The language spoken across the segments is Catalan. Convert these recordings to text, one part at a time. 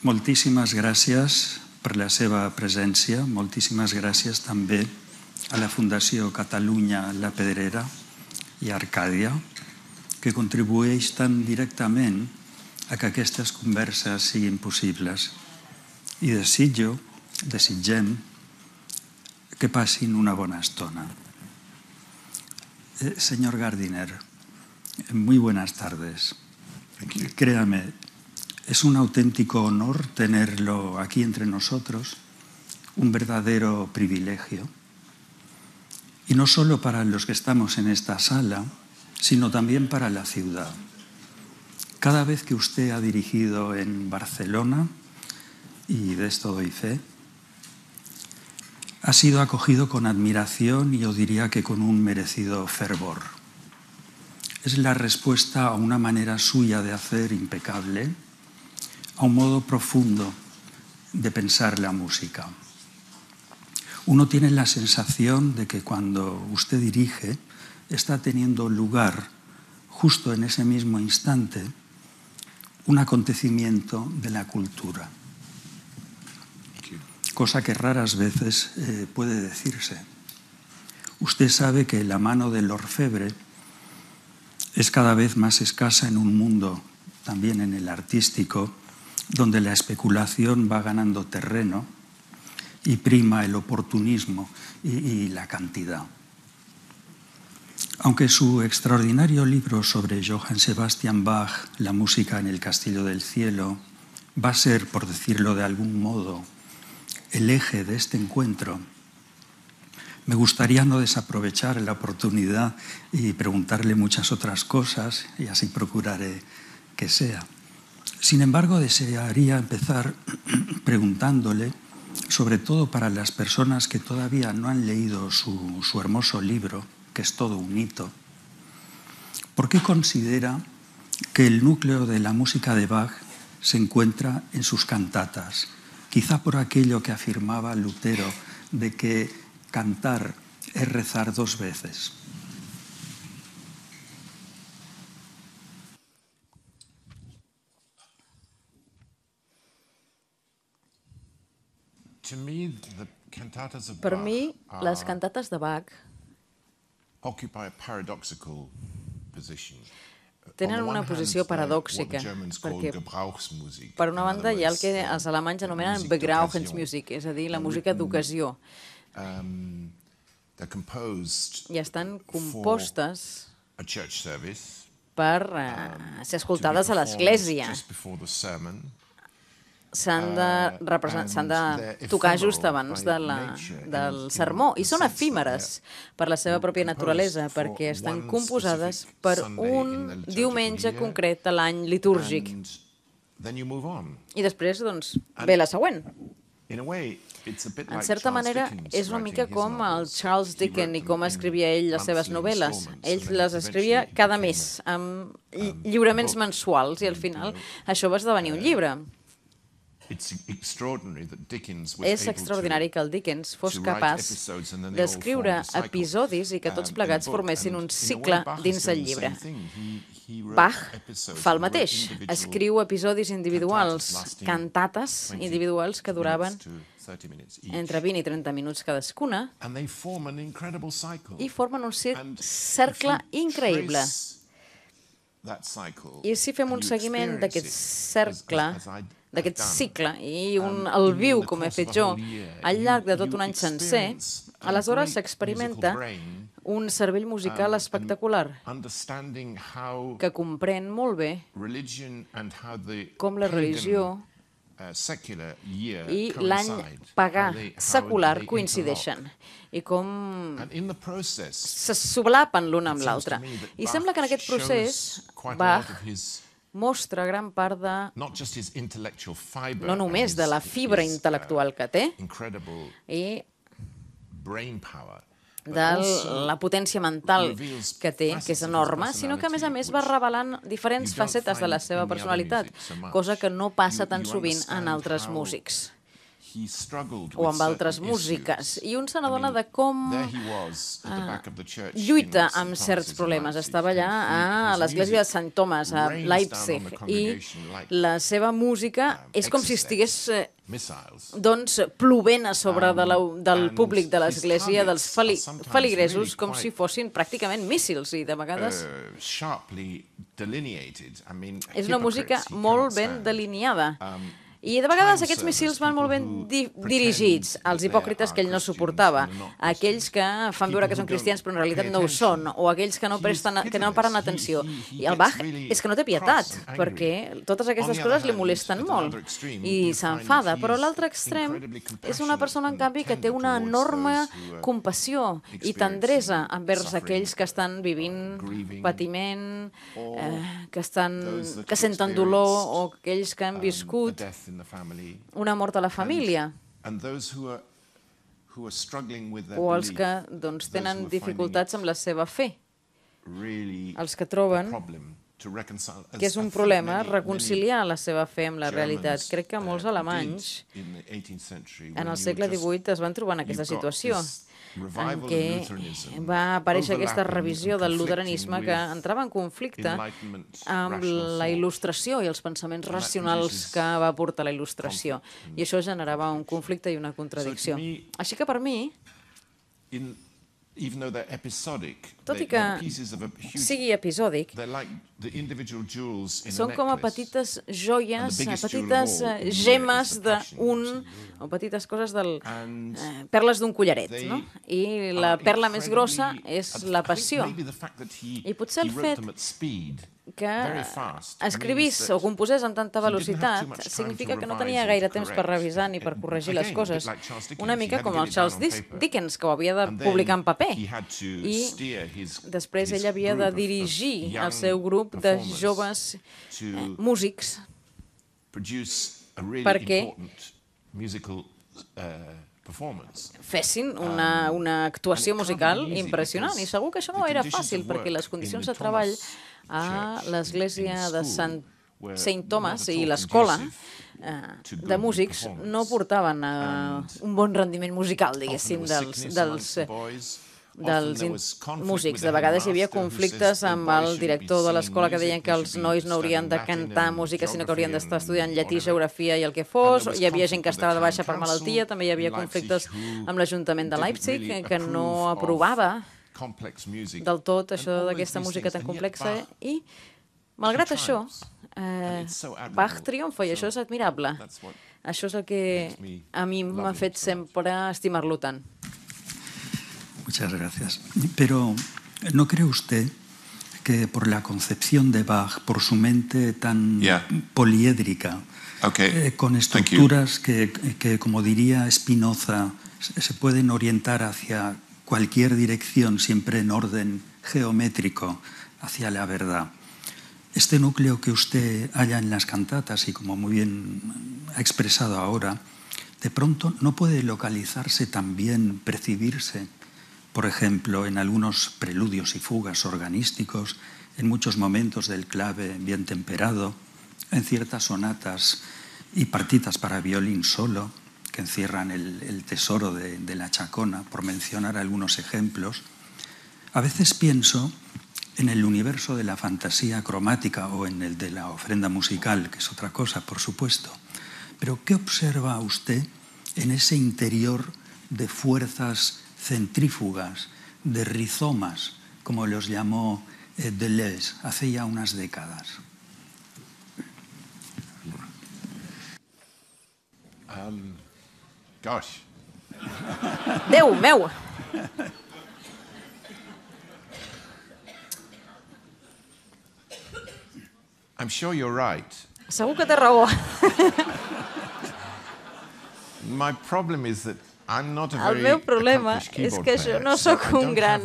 moltíssimes gràcies per la seva presència. Moltíssimes gràcies també a la Fundació Catalunya La Pedrera i a Arcàdia, que contribueix tan directament a que aquestes converses siguin possibles. I desitgem que passin una bona estona. Señor Gardiner, muy buenas tardes. Créame, es un auténtico honor tenerlo aquí entre nosotros, un verdadero privilegio. Y no solo para los que estamos en esta sala, sino también para la ciudad. Cada vez que usted ha dirigido en Barcelona, y de esto doy fe, ha sido acogido con admiración y yo diría que con un merecido fervor. Es la respuesta a una manera suya de hacer impecable, a un modo profundo de pensar la música. Uno tiene la sensación de que cuando usted dirige está teniendo lugar justo en ese mismo instante un acontecimiento de la cultura, cosa que raras veces puede decirse. Usted sabe que la mano del orfebre es cada vez más escasa en un mundo, también en el artístico, donde la especulación va ganando terreno y prima el oportunismo y la cantidad. Aunque su extraordinario libro sobre Johann Sebastian Bach, La música en el Castillo del Cielo, va a ser, por decirlo de algún modo, el eje de este encuentro, me gustaría no desaprovechar la oportunidad y preguntarle muchas otras cosas, y así procuraré que sea. Sin embargo, desearía empezar preguntándole, sobre todo para las personas que todavía no han leído su hermoso libro, que es todo un hito, ¿por qué considera que el núcleo de la música de Bach se encuentra en sus cantatas? Quizá por aquello que afirmaba Lutero de que cantar es rezar dos veces. Per mi, les cantates de Bach tenen una posició paradòxica, perquè per una banda hi ha el que els alemanys anomenen Gebrauchsmusik, és a dir, la música d'ocasió. I estan compostes per ser escoltades a l'església. S'han de tocar just abans del sermó i són efímeres per la seva pròpia naturalesa perquè estan composades per un diumenge concret de l'any litúrgic. I després, doncs, ve la següent. En certa manera, és una mica com el Charles Dickens i com escrivia ell les seves novel·les. Ell les escrivia cada mes, amb lliuraments mensuals, i al final això va esdevenir un llibre. És extraordinari que el Dickens fos capaç d'escriure episodis i que tots plegats formessin un cicle dins el llibre. Bach fa el mateix, escriu episodis individuals, cantates individuals que duraven entre 20 i 30 minuts cadascuna i formen un cercle increïble. I si fem un seguiment d'aquest cercle, d'aquest cicle, i el viu, com he fet jo, al llarg de tot un any sencer, aleshores s'experimenta un cervell musical espectacular que comprèn molt bé com la religió i l'any pagà secular coincideixen i com se solapen l'un amb l'altre. I sembla que en aquest procés Bach mostra gran part de, no només de la fibra intel·lectual que té i de la potència mental que té, que és enorme, sinó que a més va revelant diferents facetes de la seva personalitat, cosa que no passa tan sovint en altres músics. o amb altres músiques, i un se n'adona de com lluita amb certs problemes. Estava allà a l'església de Sant Thomas, a Leipzig, i la seva música és com si estigués plovent a sobre del públic de l'església, dels feligresos, com si fossin pràcticament míssils, i de vegades és una música molt ben delineada. I de vegades aquests míssils van molt ben dirigits als hipòcrites que ell no suportava, a aquells que fan veure que són cristians però en realitat no ho són, o aquells que no paren atenció. I el Bach és que no té pietat, perquè totes aquestes coses li molesten molt i s'enfada, però l'altre extrem és una persona, en canvi, que té una enorme compassió i tendresa envers aquells que estan vivint patiment, que senten dolor, o aquells que han viscut una mort a la família, o els que tenen dificultats amb la seva fe, els que troben que és un problema reconciliar la seva fe amb la realitat. Crec que molts alemanys en el segle XVIII es van trobar en aquesta situació, en què va aparèixer aquesta revisió del luteranisme que entrava en conflicte amb la il·lustració i els pensaments racionals que va portar la il·lustració. I això generava un conflicte i una contradicció. Així que per mi, tot i que sigui episòdic, són com a petites joies, petites gemes o petites coses perles d'un collaret, no? I la perla més grossa és la passió. I potser el fet que escrivís o composés amb tanta velocitat significa que no tenia gaire temps per revisar ni per corregir les coses. Una mica com el Charles Dickens, que ho havia de publicar en paper. I després ell havia de dirigir el seu grup de joves músics perquè fessin una actuació musical impressionant. I segur que això no era fàcil, perquè les condicions de treball a l'església de Sant Thomas i l'escola de músics no portaven un bon rendiment musical, diguéssim, dels músics. De vegades hi havia conflictes amb el director de l'escola que deien que els nois no haurien de cantar música, sinó que haurien d'estar estudiant llatí, geografia i el que fos. Hi havia gent que estava de baixa per malaltia, també hi havia conflictes amb l'Ajuntament de Leipzig, que no aprovava del tot això d'aquesta música tan complexa, i malgrat això Bach triomfa, i això és admirable. Això és el que a mi m'ha fet sempre estimar-lo tant. Muchas gracias. Pero ¿no cree usted que por la concepción de Bach, por su mente tan poliédrica, con estructuras que, como diría Spinoza, se pueden orientar hacia cualquier dirección, siempre en orden geométrico, hacia la verdad? Este núcleo que usted halla en las cantatas, y como muy bien ha expresado ahora, de pronto no puede localizarse también, percibirse, por ejemplo, en algunos preludios y fugas organísticos, en muchos momentos del clave bien temperado, en ciertas sonatas y partitas para violín solo, que encierran el tesoro de la Chacona, por mencionar algunos ejemplos. A veces pienso en el universo de la fantasía cromática o en el de la ofrenda musical, que es otra cosa, por supuesto. Pero ¿qué observa usted en ese interior de fuerzas centrífugas, de rizomas, como los llamó Deleuze hace ya unas décadas? Déu meu! I'm sure you're right. Segur que té raó. My problem is that el meu problema és que jo no sóc un gran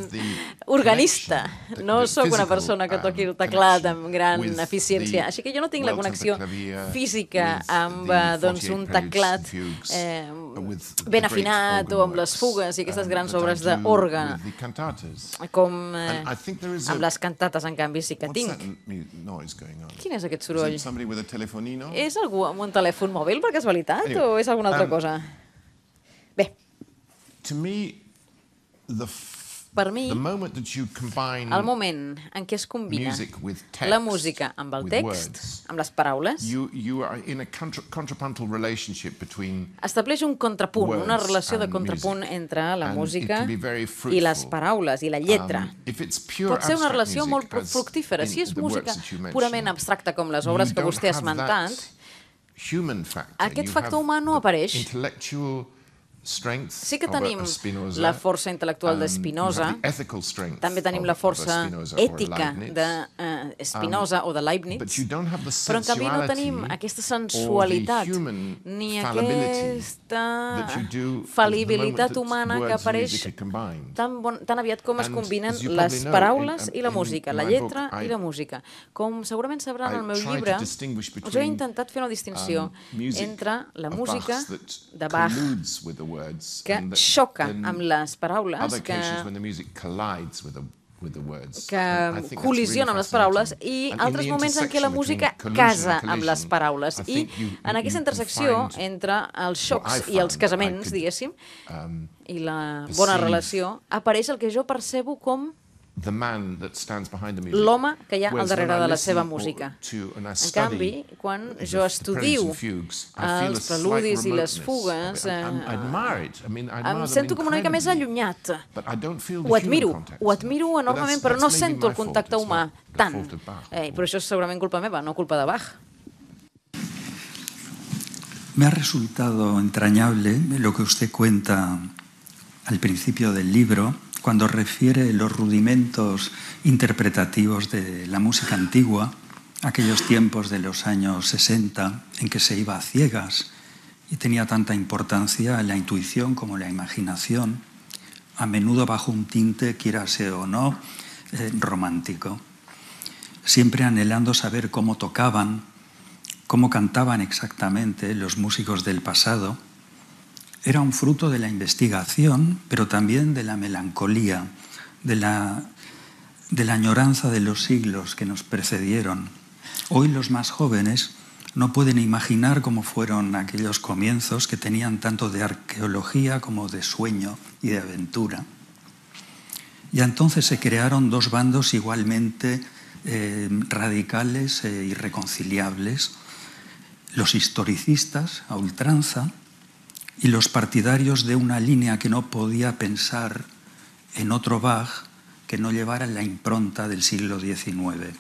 organista, no sóc una persona que toqui el teclat amb gran eficiència, així que jo no tinc la connexió física amb un teclat ben afinat o amb les fugues i aquestes grans obres d'òrgan, com amb les cantates, en canvi, sí que tinc. Quin és aquest soroll? És algú amb un telèfon mòbil, per casualitat, o és alguna altra cosa? Per mi, el moment en què es combina la música amb el text, amb les paraules, estableix un contrapunt, una relació de contrapunt entre la música i les paraules, i la lletra. Pot ser una relació molt fructífera. Si és música purament abstracta, com les obres que vostè ha esmentat, aquest factor humà no apareix. Sí que tenim la força intel·lectual de Spinoza, també tenim la força ètica de Spinoza o de Leibniz, però en canvi no tenim aquesta sensualitat ni aquesta fal·libilitat humana que apareix tan aviat com es combinen les paraules i la música, la lletra i la música. Com segurament sabran al meu llibre, jo he intentat fer una distinció entre la música de Bach, que xoca amb les paraules, que col·lisiona amb les paraules, i altres moments en què la música casa amb les paraules. I en aquesta intersecció entre els xocs i els casaments, diguéssim, i la bona relació, apareix el que jo percebo com l'home que hi ha al darrere de la seva música. En canvi, quan jo estudio els preludis i les fugues, em sento com una mica més allunyat. Ho admiro enormement, però no sento el contacte humà tant. Però això és segurament culpa meva, no culpa de Bach. Me ha resultado entrañable lo que usted cuenta al principio del libro, cuando refiere los rudimentos interpretativos de la música antigua, aquellos tiempos de los años 60 en que se iba a ciegas y tenía tanta importancia la intuición como la imaginación, a menudo bajo un tinte, quírase o no, romántico, siempre anhelando saber cómo tocaban, cómo cantaban exactamente los músicos del pasado. Era un fruto de la investigación, pero también de la melancolía, de la añoranza de los siglos que nos precedieron. Hoy los más jóvenes no pueden imaginar cómo fueron aquellos comienzos que tenían tanto de arqueología como de sueño y de aventura. Y entonces se crearon dos bandos igualmente radicales e irreconciliables: los historicistas a ultranza y los partidarios de una línea que no podía pensar en otro Bach que no llevara la impronta del siglo XIX.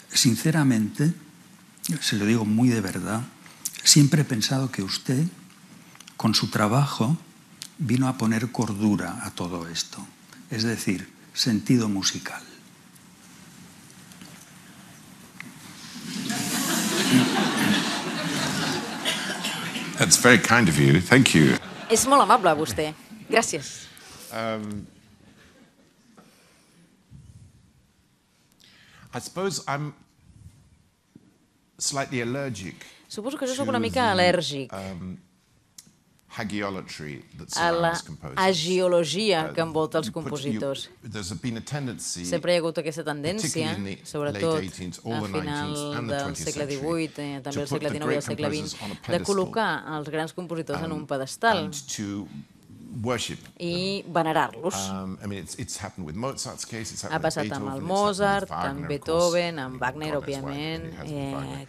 Sinceramente, se lo digo muy de verdad, siempre he pensado que usted, con su trabajo, vino a poner cordura a todo esto, es decir, sentido musical. That's very kind of you. Thank you. És molt amable, vostè. Gràcies. I suppose I'm slightly allergic. Suposo que jo soc una mica al·lèrgic a la agiologia que envolta els compositors. Sempre hi ha hagut aquesta tendència, sobretot a final del segle XVIII, també el segle XIX i el segle XX, de col·locar els grans compositors en un pedestal i venerar-los. Ha passat amb el Mozart, amb Beethoven, amb Wagner, òbviament,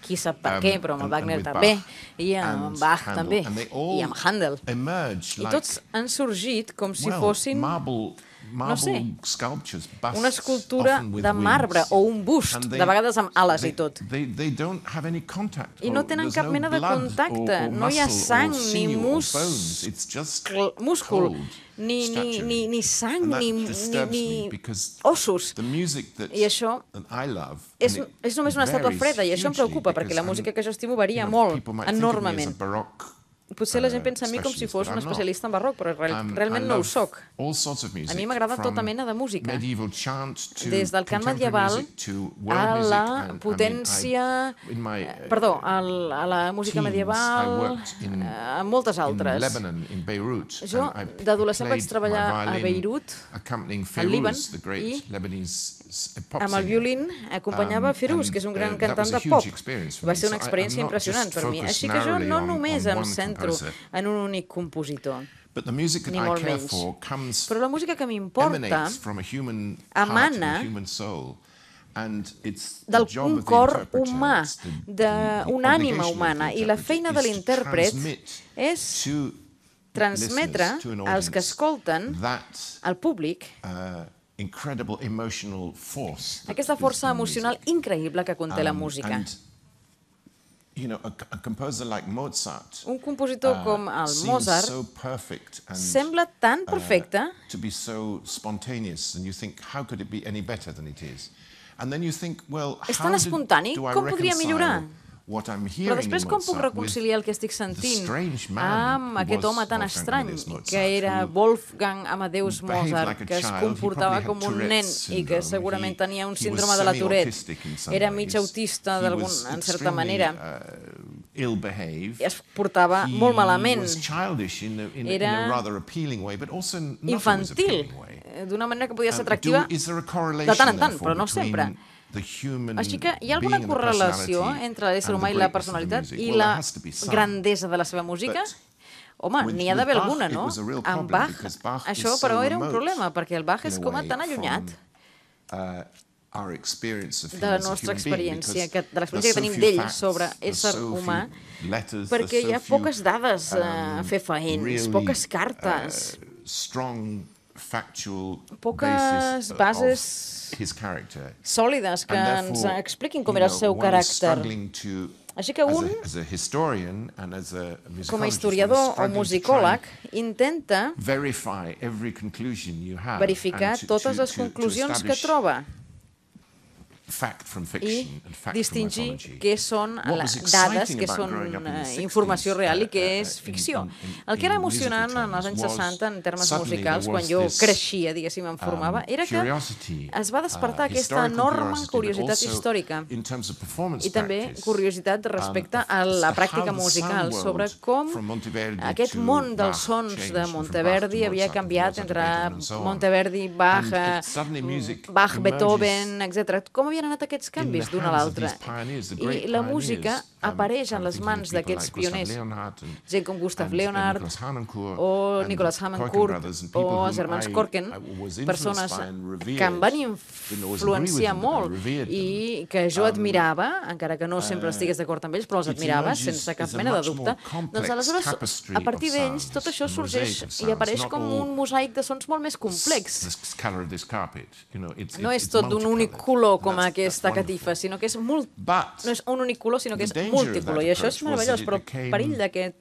qui sap per què, però amb el Wagner també, i amb Bach també, i amb Handel. I tots han sorgit com si fossin, no sé, una escultura de marbre o un bust, de vegades amb ales i tot. I no tenen cap mena de contacte, no hi ha sang, ni múscul, ni sang, ni ossos. I això és només una estàtua freda, i això em preocupa, perquè la música que jo estimo varia molt, enormement. Potser la gent pensa en mi com si fos un especialista en barroc, però realment no ho soc. A mi m'agrada tota mena de música, des del cant medieval a la potència... Perdó, a la música medieval, a moltes altres. Jo, d'adolescent, vaig treballar a Beirut, al Líban, i amb el violín acompanyava Firuz, que és un gran cantant de pop. Va ser una experiència impressionant per mi. Així que jo no només em centro en un únic compositor. ni molt menys. Però la música que m'importa emana d'un cor humà, d'una ànima humana, i la feina de l'intèrpret és transmetre als que escolten, al públic, aquesta força emocional increïble que conté la música. Un compositor com el Mozart sembla tan perfecte és tan espontani, com podria millorar? Però després com puc reconciliar el que estic sentint amb aquest home tan estrany que era Wolfgang Amadeus Mozart, que es comportava com un nen i que segurament tenia un síndrome de la Tourette, era mig autista en certa manera, i es portava molt malament, era infantil, d'una manera que podia ser atractiva de tant en tant, però no sempre. Així que hi ha alguna correlació entre l'ésser humà i la personalitat i la grandesa de la seva música? Home, n'hi ha d'haver alguna, no? Amb Bach, això però era un problema, perquè el Bach és com tan allunyat de la nostra experiència, de l'experiència que tenim d'ell sobre ésser humà, perquè hi ha poques dades fefaents, poques cartes, poques bases sòlides que ens expliquin com era el seu caràcter. Així que un, com a historiador o musicòleg, intenta verificar totes les conclusions que troba i distingir què són dades, què són informació real i què és ficció. El que era emocionant en els anys 60 en termes musicals, quan jo creixia, diguéssim, em formava, era que es va despertar aquesta enorme curiositat històrica i també curiositat respecte a la pràctica musical sobre com aquest món dels sons de Monteverdi havia canviat entre Monteverdi, Bach, Beethoven, etc. Com havien anat aquests canvis d'un a l'altre. I la música apareix en les mans d'aquests pioners, gent com Gustav Leonhardt o Nicolas Harnoncourt o els germans Korken, persones que em van influenciar molt i que jo admirava, encara que no sempre estigués d'acord amb ells, però els admirava sense cap mena de dubte. Doncs aleshores, a partir d'ells, tot això sorgeix i apareix com un mosaic de sons molt més complex. No és tot d'un únic color com aquesta catifa, sinó que és no és un únic color, sinó que és multicolor, i això és meravellós, però el perill d'aquest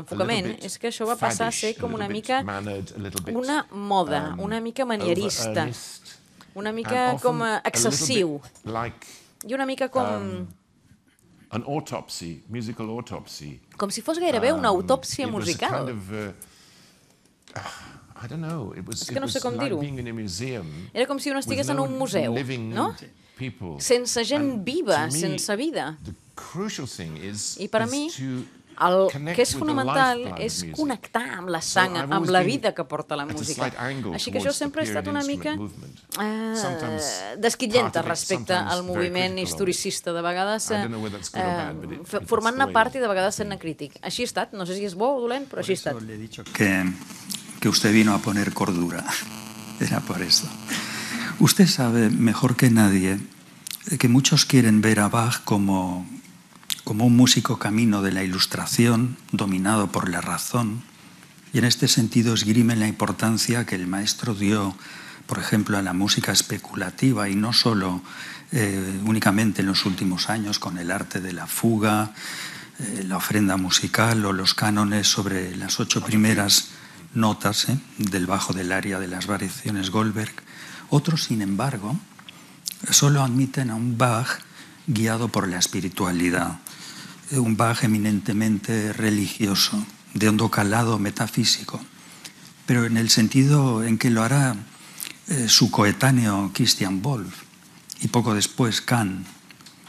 enfocament és que això va passar a ser com una mica una moda, una mica manierista, una mica com excessiu, i una mica com si fos gairebé una autòpsia musical. És que no sé com dir-ho. Era com si un estigués en un museu, no? Sense gent viva, sense vida. I per a mi, el que és fonamental és connectar amb la sang, amb la vida que porta la música. Així que això sempre ha estat una mica desquitllenta respecte al moviment historicista, de vegades formant-ne part i de vegades sent-ne crític. Així ha estat, no sé si és bo o dolent, però així ha estat. Le he dicho que usted vino a poner cordura. Era por eso. Usted sabe mejor que nadie que muchos quieren ver a Bach como un músico camino de la ilustración, dominado por la razón, y en este sentido esgrimen la importancia que el maestro dio, por ejemplo, a la música especulativa, y no solo únicamente en los últimos años con el arte de la fuga, la ofrenda musical o los cánones sobre las 8 primeras notas del bajo del aria de las variaciones Goldberg. Otros, sin embargo, solo admiten a un Bach guiado por la espiritualidad, un Bach eminentemente religioso, de hondo calado metafísico, pero en el sentido en que lo hará su coetáneo Christian Wolff y poco después Kant,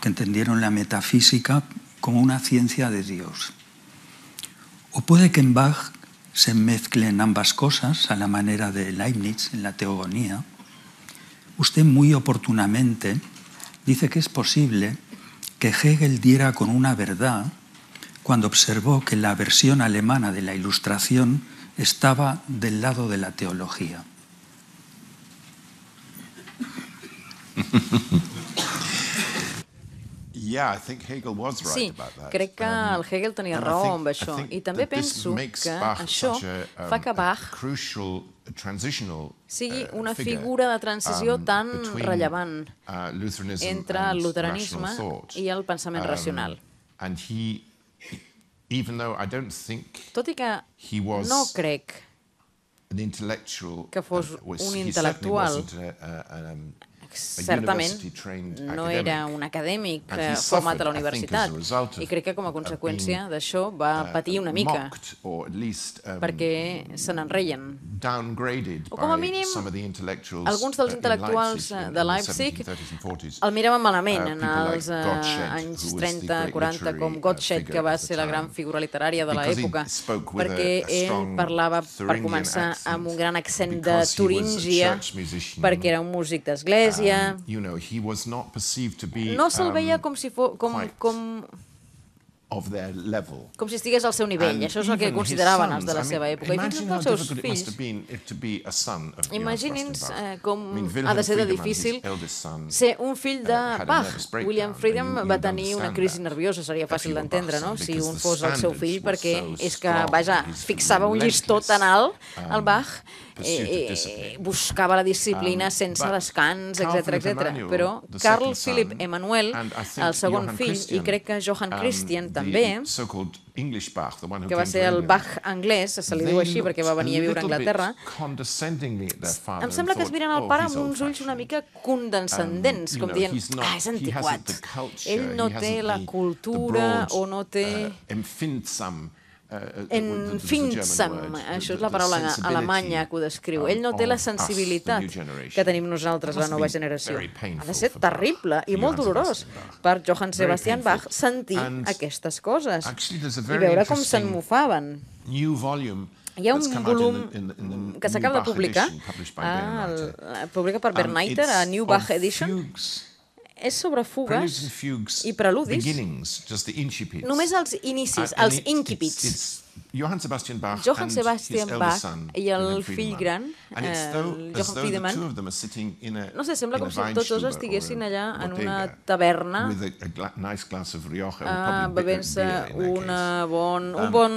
que entendieron la metafísica como una ciencia de Dios. O puede que en Bach se mezclen ambas cosas a la manera de Leibniz en la teogonía. Usted muy oportunamente dice que es posible que Hegel diera con una verdad cuando observó que la versión alemana de la Ilustración estaba del lado de la teología. Sí, crec que el Hegel tenia raó amb això. I també penso que això fa que Bach sigui una figura de transició tan rellevant entre el luteranisme i el pensament racional. Tot i que no crec que fos un intel·lectual, certament no era un acadèmic format a la universitat i crec que com a conseqüència d'això va patir una mica perquè se n'enreien. O com a mínim alguns dels intel·lectuals de Leipzig el miraven malament en els anys 30-40 com Gottsched, que va ser la gran figura literària de l'època, perquè ell parlava, per començar, amb un gran accent de Turíngia, perquè era un músic d'església. No se'l veia com si estigués al seu nivell. Això és el que consideraven els de la seva època. I fins i tot els seus fills. Imagini'ns com ha de ser de difícil ser un fill de Bach. William Friedman va tenir una crisi nerviosa, seria fàcil d'entendre, no?, si un fos el seu fill, perquè és que, vaja, fixava un llistó tan alt al Bach, buscava la disciplina sense descans, etc. Però Carl Philipp Emanuel, el segon fill, i crec que Johann Christian també, que va ser el Bach anglès, se li diu així perquè va venir a viure a Anglaterra, em sembla que es miren el pare amb uns ulls una mica condescendents, com dient, és antiquat, ell no té la cultura o no té... Empfindsam, això és la paraula alemanya que ho descriu. Ell no té la sensibilitat que tenim nosaltres, la nova generació. Ha de ser terrible i molt dolorós per Johann Sebastian Bach sentir aquestes coses i veure com se'n mofaven. Hi ha un volum que s'acaba de publicar, publicat per Bernreiter, a New Bach Edition. És sobre fugues i preludis, només els inicis, els incipits. Johann Sebastian Bach i el fill gran, Johann Friedemann, no sé, sembla com si tots dos estiguessin allà en una taverna bevent-se un bon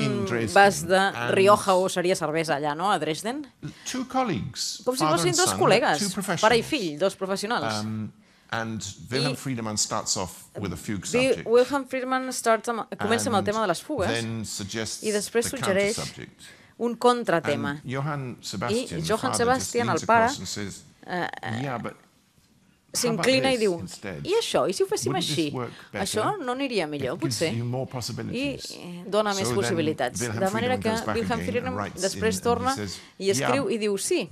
vas de Rioja, o seria cervesa allà, no?, a Dresden. Com si fossin dos col·legues, pare i fill, dos professionals. And Wilhelm Friedemann starts off with a fugue subject. Wilhelm Friedemann comença amb el tema de les fugues i després suggereix un contratema. I Johann Sebastian, el pare, s'inclina i diu, i això, i si ho féssim així? Això no aniria millor, potser? I dona més possibilitats. De manera que Wilhelm Friedemann després torna i escriu i diu, sí,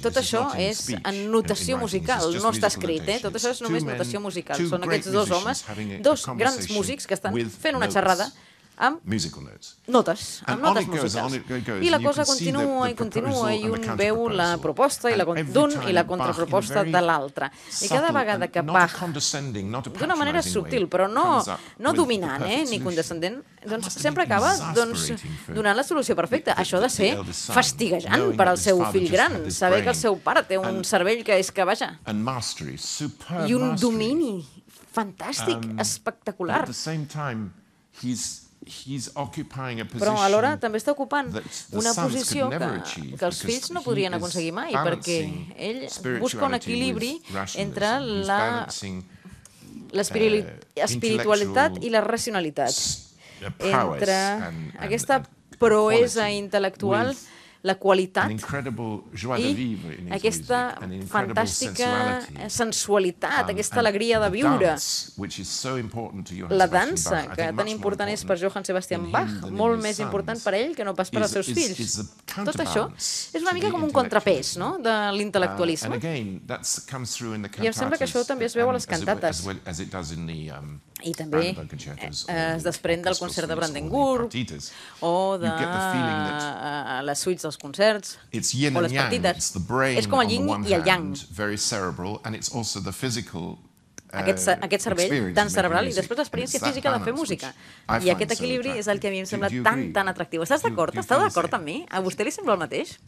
tot això és en notació musical, no està escrit, tot això és només notació musical. Són aquests dos homes, dos grans músics que estan fent una xerrada amb notes musicals. I la cosa continua i continua i un veu la proposta d'un i la contraproposta de l'altre. I cada vegada que Bach, d'una manera subtil, però no dominant ni condescendent, doncs sempre acaba donant la solució perfecta. Això ha de ser fastiguejant per al seu fill gran, saber que el seu pare té un cervell que és que, vaja, i un domini fantàstic, espectacular. Però alhora també està ocupant una posició que els fills no podrien aconseguir mai, perquè ell busca un equilibri entre l'espiritualitat i la racionalitat, entre aquesta proesa intel·lectual, la qualitat i aquesta fantàstica sensualitat, aquesta alegria de viure. La dansa, que tan important és per Johann Sebastian Bach, molt més important per ell que no pas per als seus fills. Tot això és una mica com un contrapès de l'intel·lectualisme. I em sembla que això també es veu a les cantates. I també es desprèn del concert de Brandenburg o de les suites dels concerts o les partides. És com el yin i el yang. aquest cervell tan cerebral i després l'experiència física de fer música. I aquest equilibri és el que a mi em sembla tan atractiu. ¿Estàs d'acord? Estàs d'acord amb mi? A vostè li sembla el mateix?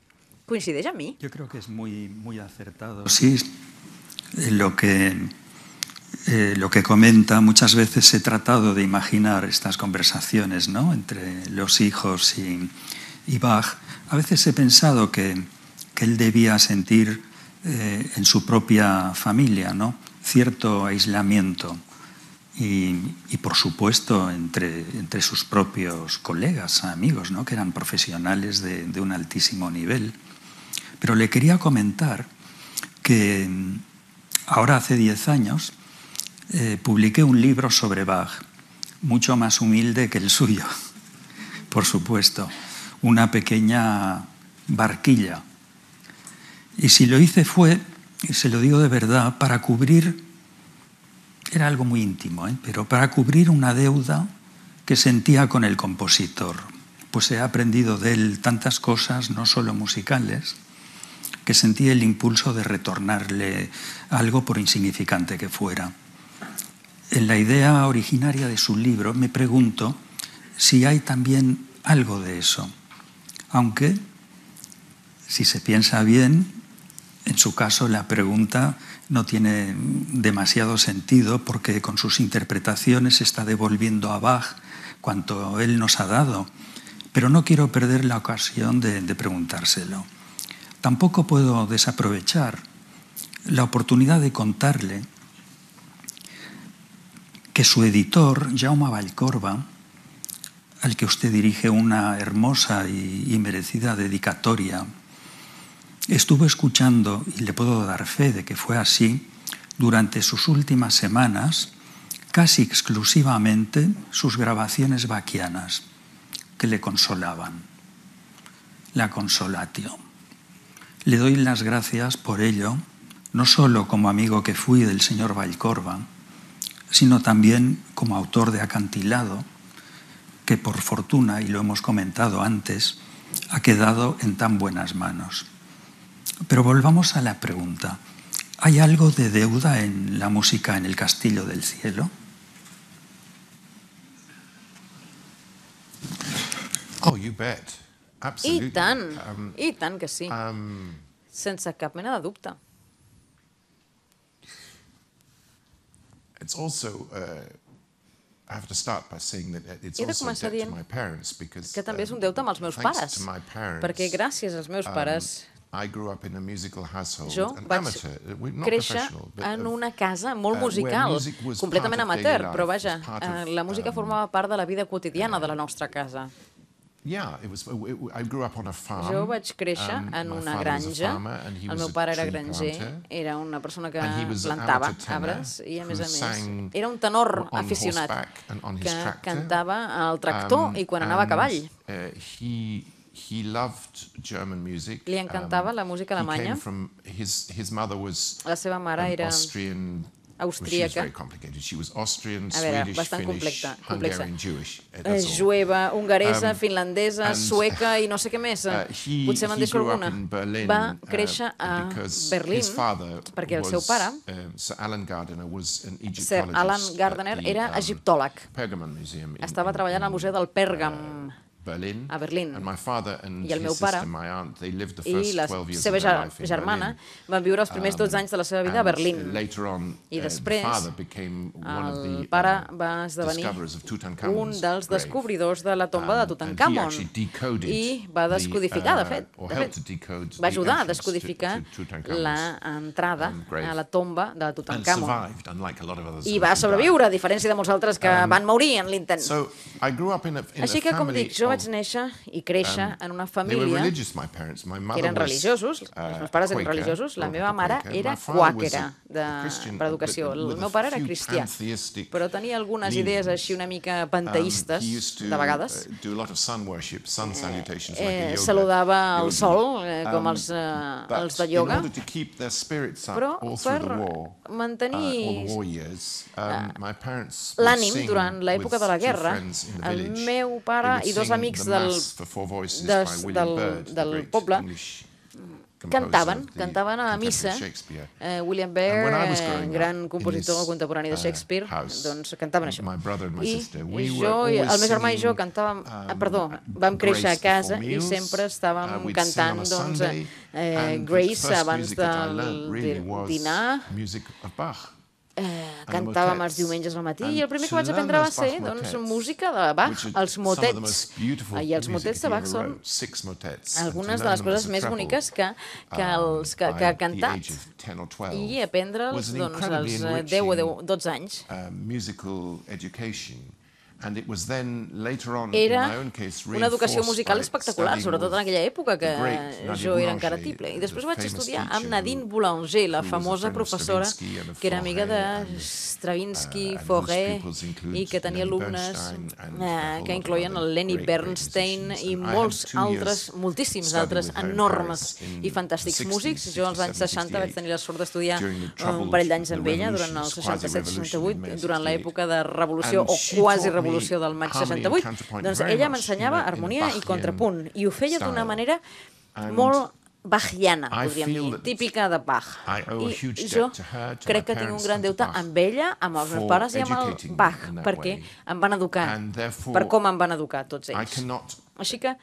¿Coincideix amb mi? Yo creo que es muy acertado. Sí, lo que comenta, muchas veces he tratado de imaginar estas conversaciones, ¿no?, entre los hijos y Bach. A veces he pensado que él debía sentir en su propia familia, ¿no?, cierto aislamiento y por supuesto entre sus propios colegas, amigos, ¿no?, que eran profesionales de un altísimo nivel. Pero le quería comentar que ahora hace 10 años publiqué un libro sobre Bach, mucho más humilde que el suyo, por supuesto, una pequeña barquilla. Y si lo hice fue, y se lo digo de verdad, para cubrir, era algo muy íntimo, pero para cubrir una deuda que sentía con el compositor. Pues he aprendido de él tantas cosas, no solo musicales, que sentí el impulso de retornarle algo por insignificante que fuera. En la idea originaria de su libro me pregunto si hay también algo de eso, aunque, si se piensa bien, en su caso la pregunta no tiene demasiado sentido porque con sus interpretaciones está devolviendo a Bach cuanto él nos ha dado, pero no quiero perder la ocasión de preguntárselo. Tampoco puedo desaprovechar la oportunidad de contarle que su editor, Jaume Vallcorba, al que usted dirige una hermosa y merecida dedicatoria, estuvo escuchando, y le puedo dar fe de que fue así, durante sus últimas semanas, casi exclusivamente sus grabaciones bachianas, que le consolaban. La consolatio. Le doy las gracias por ello, no solo como amigo que fui del señor Vallcorba, sino también como autor de Acantilado, que por fortuna, y lo hemos comentado antes, ha quedado en tan buenas manos. Pero volvamos a la pregunta. ¿Hay algo de deuda en la música en el Castillo del Cielo? Oh, you bet. Absolutely. I tant que sí. Sense cap mena de dubte. It's also, I have to start by saying that it's He de also a començar debt to dient my parents because que també és un deute amb els meus thanks pares, to my parents, perquè gràcies als meus pares I grew up in a musical household, jo an vaig amateur, not créixer professional, but en una casa molt musical, music was completament part of amateur, daily però life, vaja, was part of, la música formava part de la vida quotidiana de la nostra casa. Yeah, I grew up on a farm. Jo vaig créixer en una granja, el meu pare era granger, era una persona que plantava arbres i a més era un tenor aficionat que cantava al tractor i quan anava a cavall. Li encantava la música alemanya. La seva mare era austríaca. A veure, bastant complexa. Jueva, hongaresa, finlandesa, sueca i no sé què més. Potser me'n deixo alguna. Va créixer a Berlín perquè el seu pare, Sir Alan Gardner, era egiptòleg. Estava treballant al Museu del Pèrgam a Berlín. I el meu pare i la seva germana van viure els primers 12 anys de la seva vida a Berlín. I després el pare va esdevenir un dels descobridors de la tomba de Tutankamon i va descodificar, de fet, va ajudar a descodificar l'entrada a la tomba de Tutankamon. I va sobreviure, a diferència de molts altres que van morir en l'intent. Així que, com dic, jo vaig néixer i créixer en una família que eren religiosos, els meus pares eren religiosos, la meva mare era quàquera per educació, el meu pare era cristià, però tenia algunes idees així una mica panteistes, de vegades. Saludava el sol, com els de ioga, però per mantenir l'ànim durant l'època de la guerra, el meu pare i dos amics del poble cantaven a la missa. William Baird, gran compositor contemporani de Shakespeare, doncs cantaven això. I jo, el meu germà i jo cantàvem, vam créixer a casa i sempre estàvem cantant Grace abans del dinar. Cantàvem els diumenges al matí i el primer que vaig aprendre va ser música de Bach, els motets. I els motets de Bach són algunes de les coses més boniques que ha cantat. I aprendre'ls als 10 o 12 anys. Era una educació musical espectacular, sobretot en aquella època que jo era encara tiple. I després vaig estudiar amb Nadine Boulanger, la famosa professora que era amiga de Stravinsky, Fauré, i que tenia alumnes que incloïen el Lenny Bernstein i molts altres, moltíssims altres enormes i fantàstics músics. Jo als anys 60 vaig tenir la sort d'estudiar un parell d'anys amb ella, durant el 67-68, durant l'època de revolució o quasi revolució del maig 68, doncs ella m'ensenyava harmonia i contrapunt, i ho feia d'una manera molt bachiana, podríem dir, típica de Bach. I jo crec que tinc un gran deute amb ella, amb els meus pares i amb el Bach, perquè em van educar, per com em van educar tots ells. Així que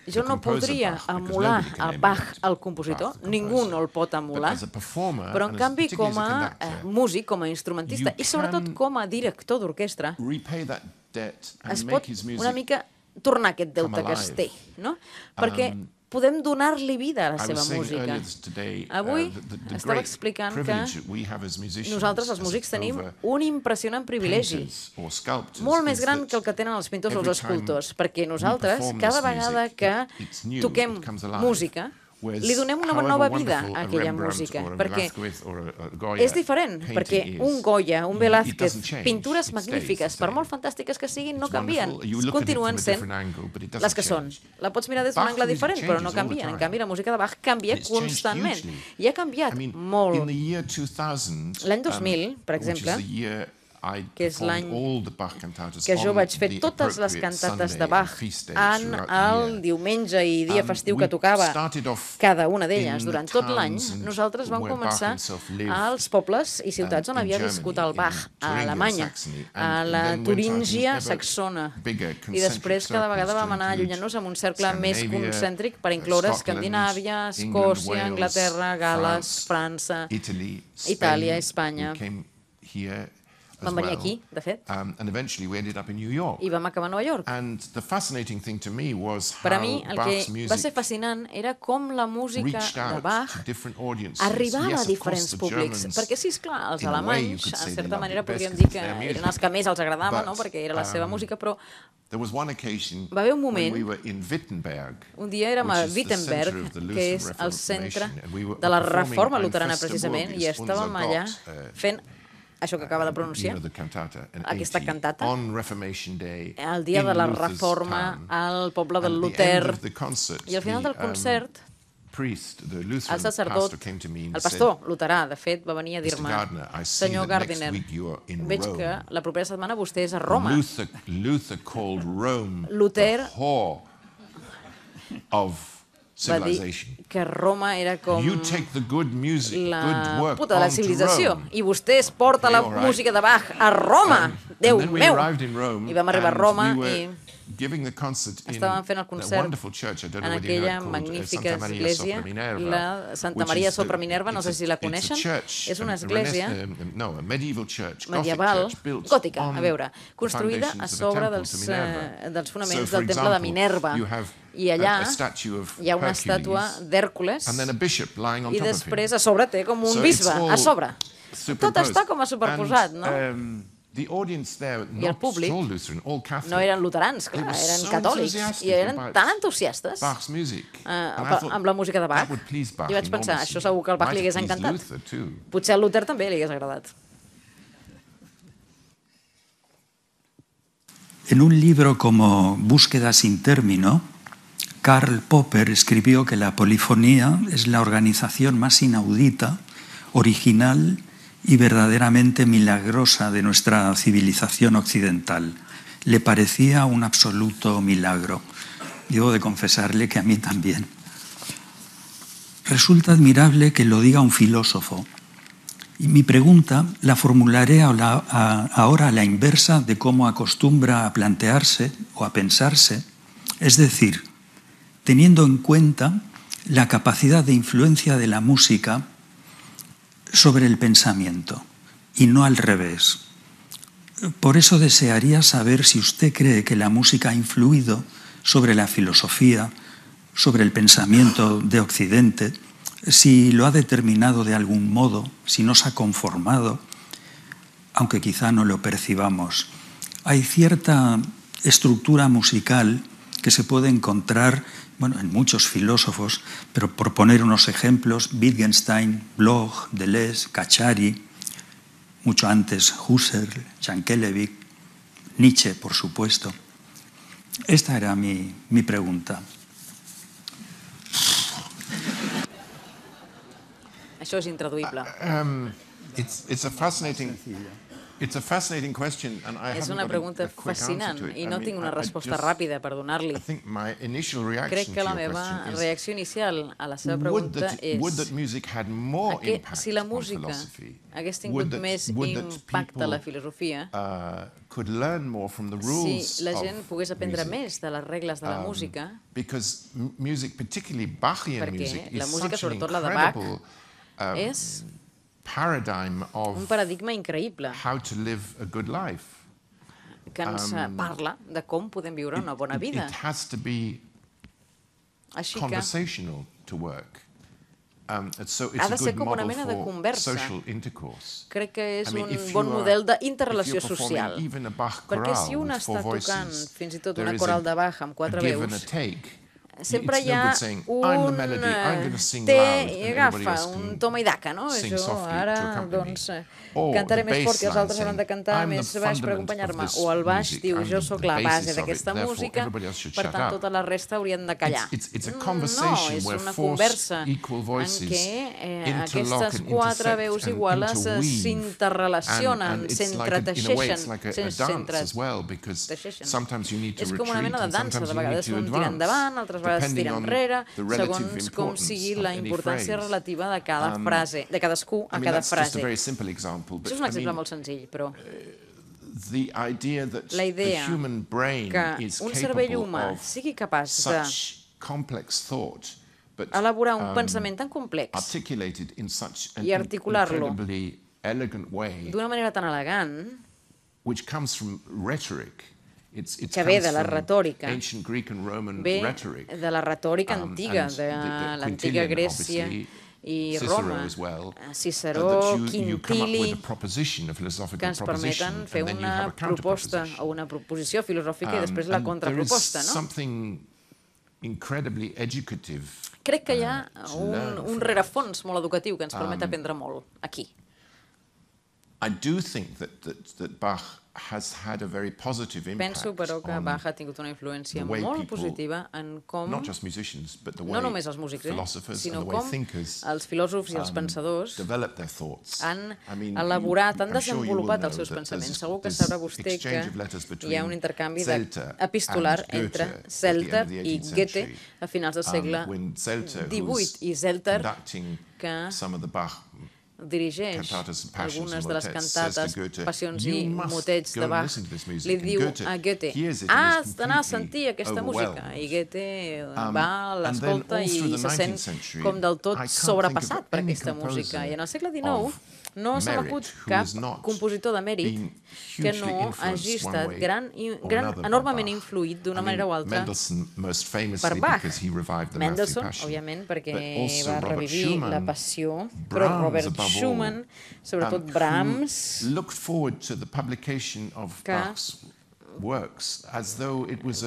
jo no podria emular el Bach, el compositor, ningú no el pot emular, però en canvi com a músic, com a instrumentista i sobretot com a director d'orquestra es pot una mica tornar aquest deute que es té, no? Perquè podem donar-li vida a la seva música. Avui estava explicant que nosaltres, els músics, tenim un impressionant privilegi, molt més gran que el que tenen els pintors o els escultors, perquè nosaltres, cada vegada que toquem música, li donem una nova vida a aquella música, perquè és diferent, perquè un Goya, un Velázquez, pintures magnífiques, per molt fantàstiques que siguin, no canvien, continuen sent les que són. La pots mirar des d'un angle diferent, però no canvien. En canvi, la música de Bach canvia constantment, i ha canviat molt. L'any 2000, per exemple, que és l'any que jo vaig fer totes les cantates de Bach en el diumenge i dia festiu que tocava cada una d'elles durant tot l'any. Nosaltres vam començar als pobles i ciutats on havia viscut el Bach, a Alemanya, a la Turíngia saxona, i després cada vegada vam anar allunyant-nos amb un cercle més concèntric per incloure Escandinàvia, Escòcia, Anglaterra, Gal·les, França, Itàlia, Espanya. Vam venir aquí, de fet, i vam acabar a Nova York. Per a mi, el que va ser fascinant era com la música de Bach arribava a diferents públics. Perquè sí, esclar, els alemanys, en certa manera podríem dir que eren els que més els agradava, perquè era la seva música, però va haver un moment, un dia érem a Wittenberg, que és el centre de la Reforma Luterana, precisament, i estàvem allà fent això que acaba de pronunciar, aquesta cantata, el dia de la Reforma al poble del Luter, i al final del concert el sacerdot, el pastor luterà, de fet, va venir a dir-me: senyor Gardiner, veig que la propera setmana vostè és a Roma. Luter va dir que Roma era com la puta de la civilització, i vostè es porta la música de Bach a Roma, Déu meu! I vam arribar a Roma i estàvem fent el concert en aquella magnífica església, la Santa Maria sopra Minerva, no sé si la coneixen, és una església medieval, gòtica, a veure, construïda a sobre dels fonaments del temple de Minerva, i allà hi ha una estàtua d'Hèrcules i després a sobre té com un bisbe, a sobre. Tot està com a superposat, no? I el públic no eren luterans, clar, eren catòlics, i eren tan entusiastes amb la música de Bach. Jo vaig pensar, això segur que al Bach li hagués encantat. Potser al Luther també li hagués agradat. En un libro como Búsqueda sin término, Karl Popper escribió que la polifonía es la organización más inaudita, original y verdaderamente milagrosa de nuestra civilización occidental. Le parecía un absoluto milagro. Debo de confesarle que a mí también. Resulta admirable que lo diga un filósofo. Y mi pregunta la formularé ahora a la inversa de cómo acostumbra a plantearse o a pensarse, es decir, teniendo en cuenta la capacidad de influencia de la música sobre el pensamiento, y no al revés. Por eso desearía saber si usted cree que la música ha influido sobre la filosofía, sobre el pensamiento de Occidente, si lo ha determinado de algún modo, si nos ha conformado, aunque quizá no lo percibamos. Hay cierta estructura musical que se puede encontrar en muchos filósofos, pero por poner unos ejemplos, Wittgenstein, Bloch, Deleuze, Cacciari, mucho antes Husserl, Jankelevich, Nietzsche, por supuesto. Esta era mi pregunta. Això és intraduïble. És una pregunta fascinant i no tinc una resposta ràpida per donar-li. Crec que la meva reacció inicial a la seva pregunta és si la música hagués tingut més impacte a la filosofia, si la gent pogués aprendre més de les regles de la música, perquè la música, sobretot la de Bach, és un paradigma increïble que ens parla de com podem viure una bona vida. Així que ha de ser com una mena de conversa. Crec que és un bon model d'interrelació social. Perquè si un està tocant fins i tot una coral de Bach amb 4 veus, sempre hi ha un té i agafa, un toma i daca, no? Jo ara, doncs, cantaré més fort i els altres hauran de cantar més baix per acompanyar-me. O el baix diu, jo sóc la base d'aquesta música, per tant, tota la resta haurien de callar. No, és una conversa en què aquestes 4 veus iguales s'interrelacionen, s'entreteixeixen. És com una mena de dansa, de vegades un tira endavant, altres vegades tira enrere, segons com sigui la importància relativa de cada frase, de cadascú a cada frase. Això és un exemple molt senzill, però la idea que un cervell humà sigui capaç d'elaborar un pensament tan complex i articular-lo d'una manera tan elegant, que ve de la retòrica, ve de la retòrica antiga, de l'antiga Grècia i Roma, Ciceró, Quintili, que ens permeten fer una proposta o una proposició filosòfica i després la contraproposta, no? Crec que hi ha un rerefons molt educatiu que ens permet aprendre molt aquí. Penso, però, que Bach ha tingut una influència molt positiva en com, no només els músics, sinó com els filòsofs i els pensadors han elaborat, han desenvolupat els seus pensaments. Segur que sabrà vostè que hi ha un intercanvi epistolar entre Zelter i Goethe a finals del segle XVIII, i Zelter, que dirigeix algunes de les cantates, passions i motets de Bach, li diu a Goethe: has d'anar a sentir aquesta música. I Goethe va, l'escolta i se sent com del tot sobrepassat per aquesta música. I en el segle XIX no se m'acut cap compositor de mèrit que no hagi estat enormement influït d'una manera o altra per Bach. Mendelssohn, òbviament, perquè va revivir la passió, però Robert Schumann, sobretot Brahms, que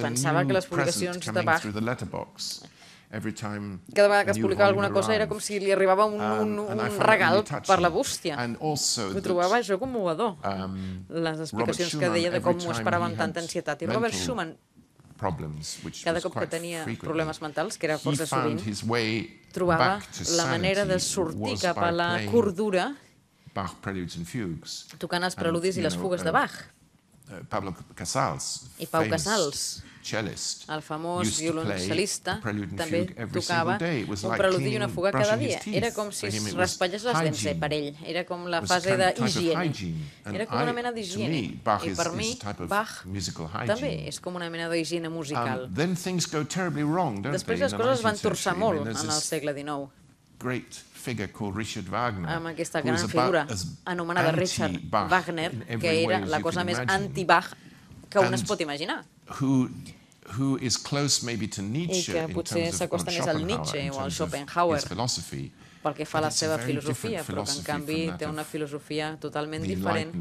pensava que les publicacions de Bach, cada vegada que es publicava alguna cosa era com si li arribava un regal per la bústia. Ho trobava això commovedor, les explicacions que deia de com ho esperava amb tanta ansietat. I Robert Schumann, cada cop que tenia problemes mentals, que era força sovint, trobava la manera de sortir cap a la cordura tocant els preludis i les fugues de Bach. I Pau Casals, el famós violoncel·lista, també tocava un preludi i una fuga cada dia. Era com si es raspallés les dents per ell. Era com la fase d'higiene. Era com una mena d'higiene. I per mi, Bach també és com una mena d'higiene musical. Després les coses van torçar molt en el segle XIX. Amb aquesta gran figura anomenada Richard Wagner, que era la cosa més anti-Bach que un es pot imaginar. I que potser s'acosta més al Nietzsche o al Schopenhauer pel que fa a la seva filosofia, però que en canvi té una filosofia totalment diferent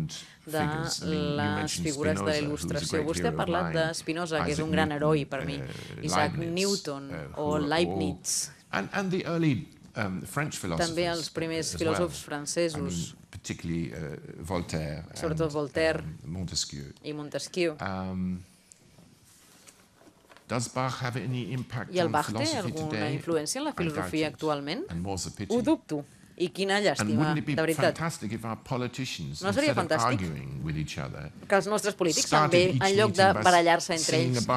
de les figures de la il·lustració. Vostè ha parlat de Spinoza, que és un gran heroi per mi, Isaac Newton o Leibniz. També els primers filòsofs francesos, sobretot Voltaire i Montesquieu. I el Bach té alguna influència en la filosofia actualment? Ho dubto. I quina llàstima, de veritat. No seria fantàstic que els nostres polítics també, en lloc de barallar-se entre ells,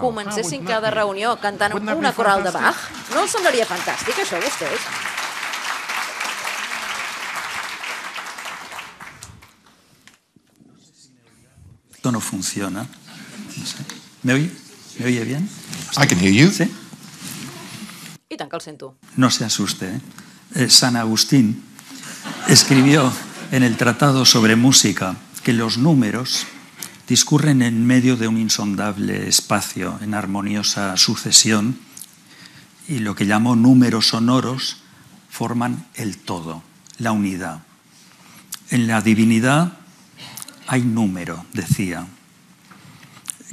comencessin cada reunió cantant una coral de Bach? No els semblaria fantàstic, això, a vostès? Esto no funciona. No sé. ¿Me oye bien? I can hear you. ¿Sí? I tant que el sento. No se asuste. San Agustín escribió en el Tratado sobre Música que los números discurren en medio de un insondable espacio en armoniosa sucesión y lo que llamó números sonoros forman el todo, la unidad. En la divinidad hay número, decía.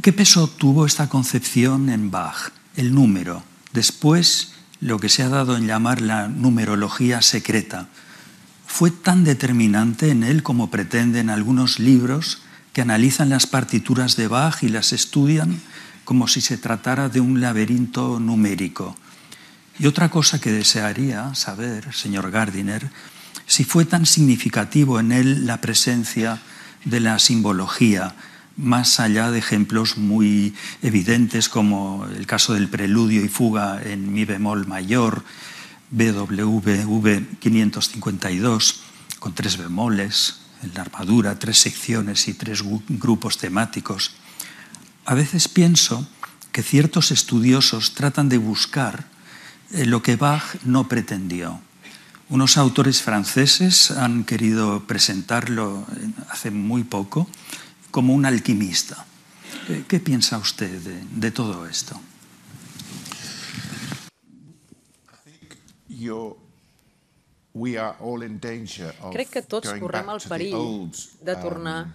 ¿Qué peso tuvo esta concepción en Bach? El número. Después, lo que se ha dado en llamar la numerología secreta. Fue tan determinante en él como pretenden algunos libros que analizan las partituras de Bach y las estudian como si se tratara de un laberinto numérico. Y otra cosa que desearía saber, señor Gardiner, si fue tan significativo en él la presencia de la simbología, más allá de ejemplos muy evidentes como el caso del preludio y fuga en mi bemol mayor, BWV 552, con 3 bemoles, en la armadura, 3 secciones y 3 grupos temáticos. A veces pienso que ciertos estudiosos tratan de buscar lo que Bach no pretendió. Unos autores franceses han querido presentarlo hace muy poco como un alquimista. ¿Qué piensa usted de todo esto? Crec que tots correm el perill de tornar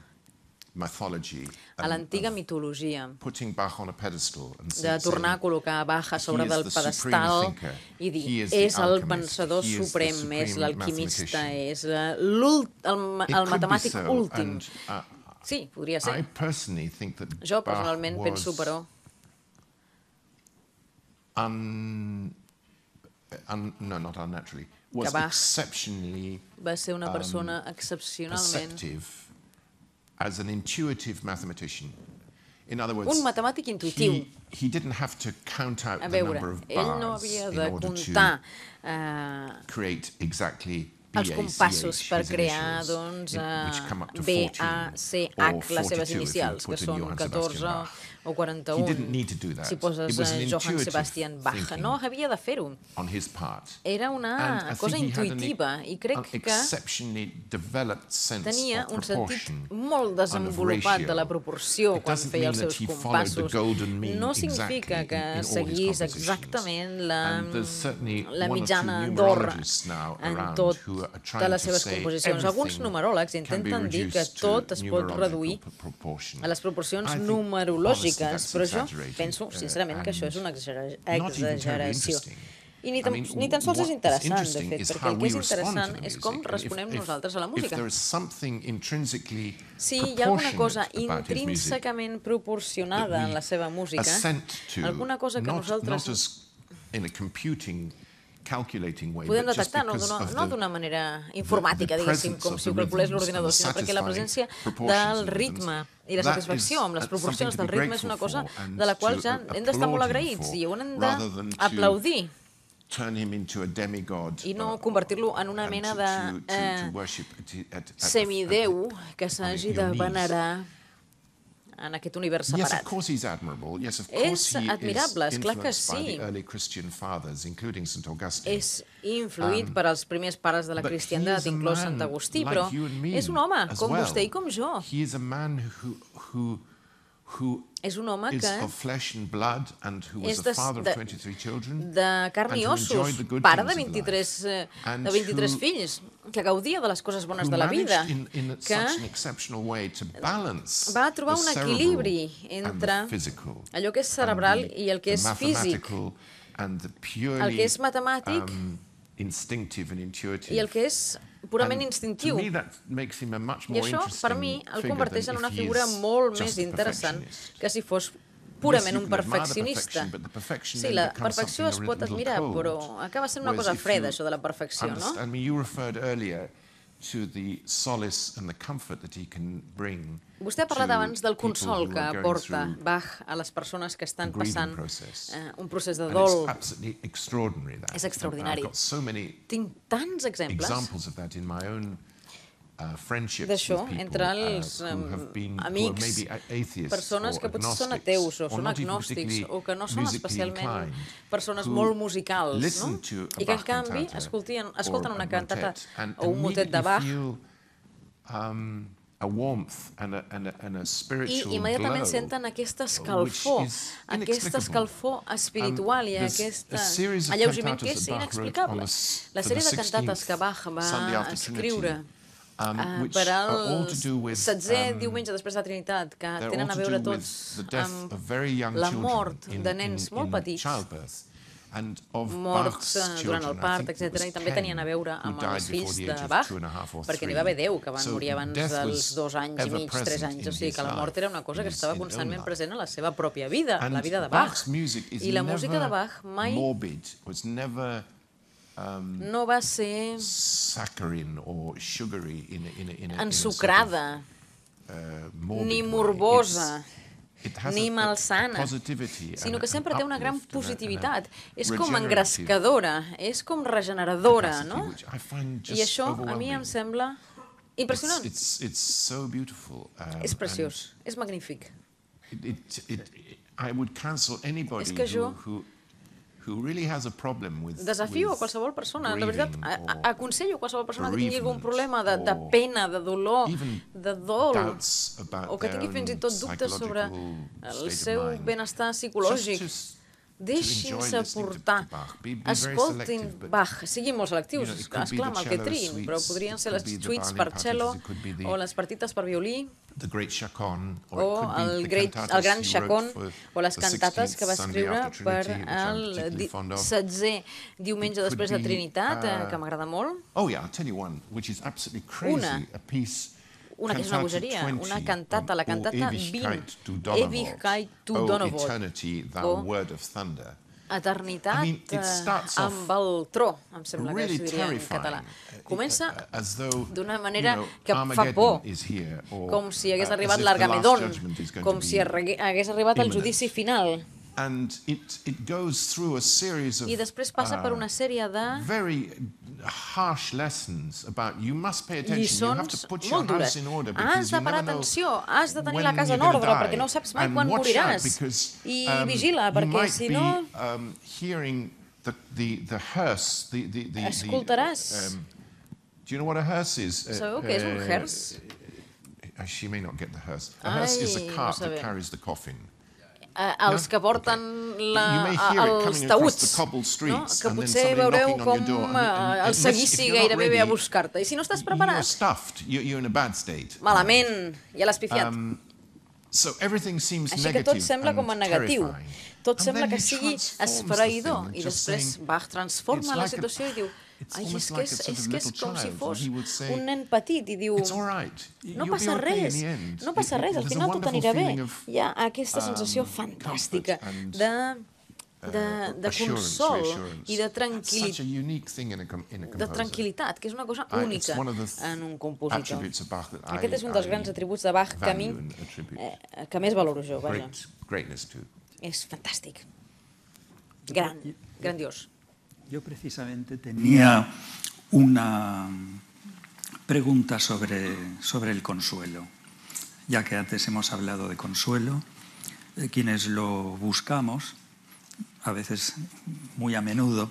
a l'antiga mitologia, de tornar a col·locar Bach a sobre del pedestal i dir, és el pensador suprem, és l'alquimista, és el matemàtic últim. Sí, podria ser. Jo personalment penso, però, que Bach va ser una persona excepcionalment un matemàtic intuitiu. A veure, ell no havia de comptar els compassos per crear, doncs, B, A, C, H, les seves inicials, que són 14 o 41. Si poses Johann Sebastian Bach, no havia de fer-ho. Era una cosa intuitiva i crec que tenia un sentit molt desenvolupat de la proporció quan feia els seus compassos. No significa que seguís exactament la mitjana d'or en totes les seves composicions. Alguns numeròlegs intenten dir que tot es pot reduir a les proporcions numerològiques, però jo penso, sincerament, que això és una exageració. I ni tan sols és interessant, de fet, perquè el que és interessant és com responem nosaltres a la música. Si hi ha alguna cosa intrínsecament proporcionada en la seva música, alguna cosa que nosaltres podem detectar, no d'una manera informàtica, diguéssim, com si ho calculés l'ordinador, sinó perquè la presència del ritme i la satisfacció amb les proporcions del ritme és una cosa de la qual ja hem d'estar molt agraïts i ho hem d'aplaudir i no convertir-lo en una mena de semidéu que s'hagi de venerar en aquest univers separat. És admirable, esclar que sí. És influït per als primers pares de la cristiandat, inclòs Sant Agustí, però és un home com vostè i com jo. És un home que és de carn i ossos, pare de 23 fills, que gaudia de les coses bones de la vida, que va trobar un equilibri entre allò que és cerebral i el que és físic, el que és matemàtic i el que és purament instintiu. I això, per mi, el converteix en una figura molt més interessant que si fos purament un perfeccionista. Sí, la perfecció es pot admirar, però acaba sent una cosa freda, això de la perfecció, no? Vostè ha parlat abans del consol que aporta Bach a les persones que estan passant un procés de dol. És extraordinari. Tinc tants exemples d'això entre els amics, persones que potser són ateus o són agnòstics o que no són especialment persones molt musicals, no? I que en canvi escolten una cantata o un motet de Bach i immediatament senten aquesta escalfor espiritual i aquest alleugiment que és inexplicable. La sèrie de cantates que Bach va escriure per al 16è diumenge després de la Trinitat, que tenen a veure tots amb la mort de nens molt petits, morts durant el part, etc. I també tenien a veure amb els fills de Bach, perquè n'hi va haver 10 que van morir abans dels 2 anys i mig, 3 anys. O sigui que la mort era una cosa que estava constantment present a la seva pròpia vida, la vida de Bach. I la música de Bach mai no va ser ensucrada, ni morbosa, ni malsana, sinó que sempre té una gran positivitat. És com engrescadora, és com regeneradora, no? I això a mi em sembla impressionant. És preciós, és magnífic. És que jo desafio a qualsevol persona, de veritat, aconsello a qualsevol persona que tingui algun problema de pena, de dolor, de dol, o que tingui fins i tot dubtes sobre el seu benestar psicològic. Deixin-se portar, escoltin Bach, siguin molt selectius, esclar, amb el que triïn, però podrien ser les suites per cello o les partites per violí, o el gran Chacón, o les cantates que va escriure per el 16è diumenge després de Trinitat, que m'agrada molt. Una que és una bogeria, una cantata, la cantata 20, Ewigkeit du Donnerwort, o Eternitat amb el tro, em sembla que es diria en català. Comença d'una manera que fa por, com si hagués arribat l'Argamedon, com si hagués arribat el judici final. I després passa per una sèrie de lliçons molt dures. Has de parar atenció, has de tenir la casa en ordre, perquè no saps mai quan moriràs. I vigila, perquè si no escoltaràs. Sabeu què és un hearse? She may not get the hearse. A hearse is a cart that carries the coffin. Els que porten els taüts, que potser veureu com el seguici gairebé ve a buscar-te. I si no estàs preparat, malament, ja l'has pifiat. Així que tot sembla com a negatiu, tot sembla que sigui esfereïdor. I després Bach transforma la situació i diu: ai, és que és com si fos un nen petit i diu: no passa res, no passa res, al final tot anirà bé. Hi ha aquesta sensació fantàstica de de consol i de tranquil·litat, que és una cosa única en un compositor. Aquest és un dels grans atributs de Bach que a mi que més valoro jo, vaja. És fantàstic. Grandiós. Yo precisamente tenía una pregunta sobre el consuelo, ya que antes hemos hablado de consuelo. Quienes lo buscamos, a veces muy a menudo,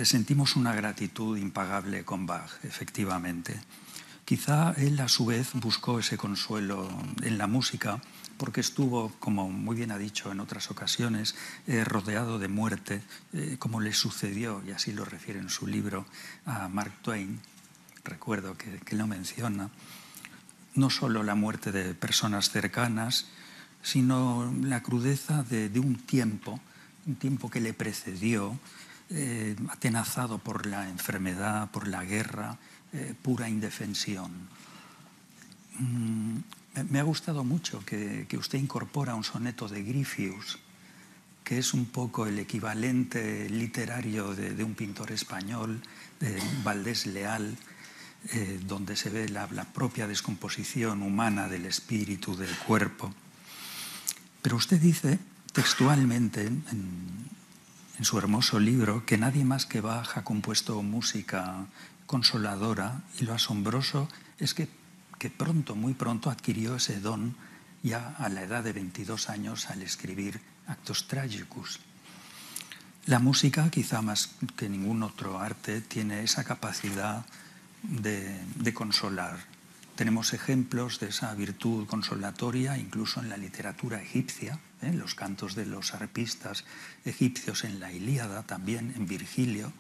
sentimos una gratitud impagable con Bach, efectivamente. Quizá él a su vez buscó ese consuelo en la música porque estuvo, como muy bien ha dicho en otras ocasiones, rodeado de muerte, como le sucedió, y así lo refiere en su libro, a Mark Twain. Recuerdo que lo menciona. No solo la muerte de personas cercanas, sino la crudeza de un tiempo que le precedió, atenazado por la enfermedad, por la guerra, pura indefensión. Me ha gustado mucho que usted incorpora un soneto de Gryphius, que es un poco el equivalente literario de un pintor español, de Valdés Leal, donde se ve la propia descomposición humana del espíritu, del cuerpo. Pero usted dice textualmente en su hermoso libro que nadie más que Bach ha compuesto música consoladora, y lo asombroso es que pronto, muy pronto, adquirió ese don ya a la edad de 22 años al escribir Actus Tragicus. La música, quizá más que ningún otro arte, tiene esa capacidad de consolar. Tenemos ejemplos de esa virtud consolatoria incluso en la literatura egipcia, los cantos de los arpistas egipcios en la Ilíada, también en Virgilio.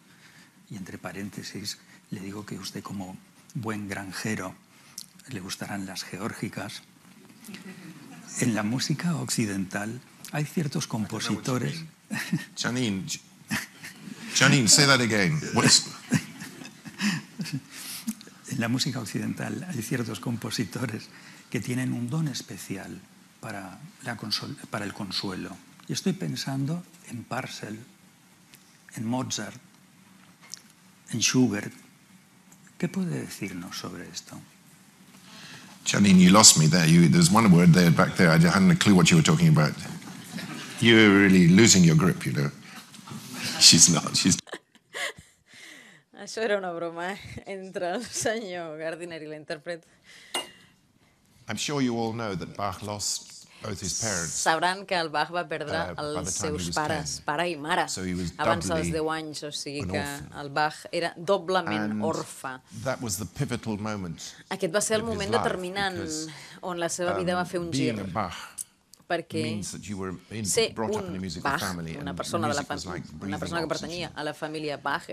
Y entre paréntesis, le digo que usted, como buen granjero, le gustarán las geórgicas. En la música occidental hay ciertos compositores... Janine, say that again. En la música occidental hay ciertos compositores que tienen un don especial para el consuelo. Y estoy pensando en Purcell, en Mozart, en Schubert. ¿Qué puede decirnos sobre esto? Janine, you lost me there. There's one word there back there. I hadn't a clue what you were talking about. You're really losing your grip, you know. She's not. Això era una broma entre el senyor Gardiner i l'intèrpret. I'm sure you all know that Bach lost both his parents. Sabran que el Bach va perdre els seus pares, pare i mare, abans dels 10 anys, o sigui que el Bach era doblement orfe. Aquest va ser el moment determinant on la seva vida va fer un gir, perquè ser un Bach, una persona que pertanyia a la família Bach,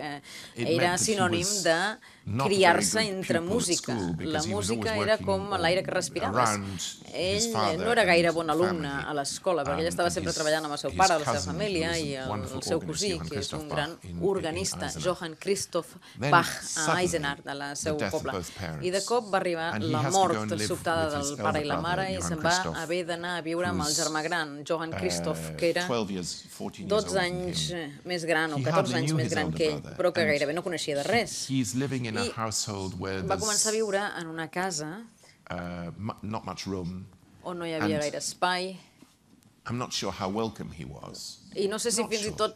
era sinònim de criar-se entre música. La música era com l'aire que respiraves. Ell no era gaire bon alumne a l'escola, perquè ell estava sempre treballant amb el seu pare, la seva família, i el seu cosí, que és un gran organista, Johann Christoph Bach, a Eisenach, del seu poble. I de cop va arribar la mort sobtada del pare i la mare i se'n va haver d'anar a viure amb el germà gran, Johann Christoph, que era 12 anys més gran o 14 anys més gran que ell, però que gairebé no coneixia de res. I va començar a viure en una casa on no hi havia gaire espai. I no sé si fins i tot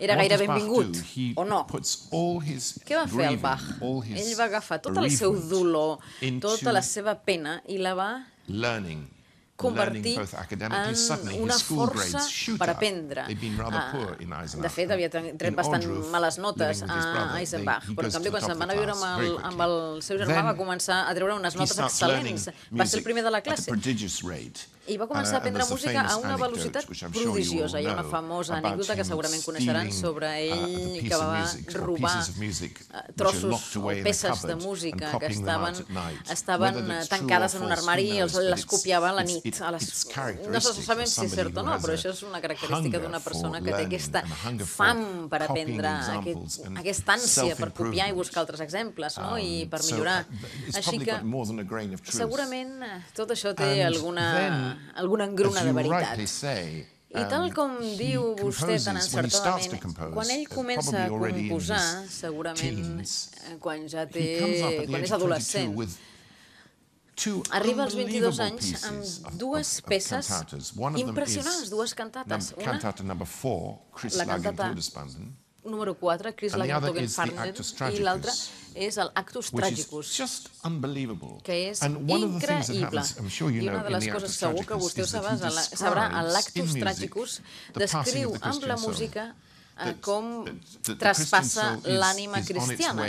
era gaire benvingut, o no. Què va fer el Bach? Ell va agafar tot el seu dolor, tota la seva pena, i la va convertir en una força per aprendre. De fet, havia tret bastant males notes a Eisenach, però en canvi quan se'n va anar a viure amb el seu germà va començar a treure unes notes excel·lents. Va ser el primer de la classe. I va començar a aprendre música a una velocitat prodigiosa. Hi ha una famosa anècdota que segurament coneixeran sobre ell que va robar trossos o peces de música que estaven tancades en un armari i les copiava a la nit. No sabem si és cert o no, però això és una característica d'una persona que té aquesta fam per aprendre, aquesta ànsia per copiar i buscar altres exemples i per millorar. Així que segurament tot això té alguna engruna de veritat. I tal com diu vostè tan encertadament, quan ell comença a composar, segurament quan és adolescent, arriba als 22 anys amb dues peces impressionants, dues cantates. Una, la cantata número 4, Chris Lagertogen-Farnen, i l'altra és el Actus Tragicus, que és increïble. I una de les coses segur que vostè ho sabrà, l'Actus Tragicus descriu amb la música com traspassa l'ànima cristiana.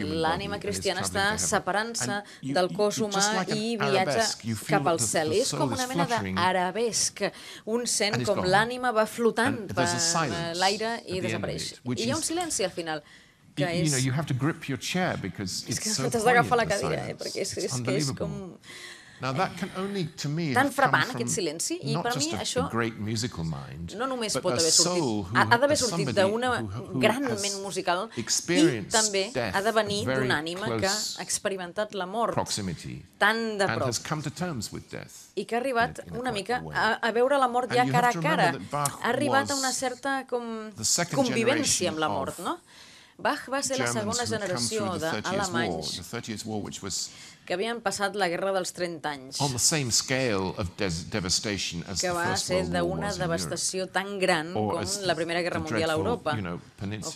L'ànima cristiana està separant-se del cos humà i viatja cap al cel. És com una mena d'arabesc. Un sent com l'ànima va flotant per l'aire i desapareix. I hi ha un silenci al final, que és que t'has d'agafar la cadira, perquè és com tan frapant, aquest silenci, i per mi això no només pot haver sortit, ha d'haver sortit d'una gran ment musical i també ha de venir d'una ànima que ha experimentat la mort tan de prop i que ha arribat una mica a veure la mort ja cara a cara. Ha arribat a una certa convivència amb la mort, no? Bach va ser la segona generació d'alemanys que havien passat la Guerra dels 30 anys, que va ser d'una devastació tan gran com la Primera Guerra Mundial a Europa, o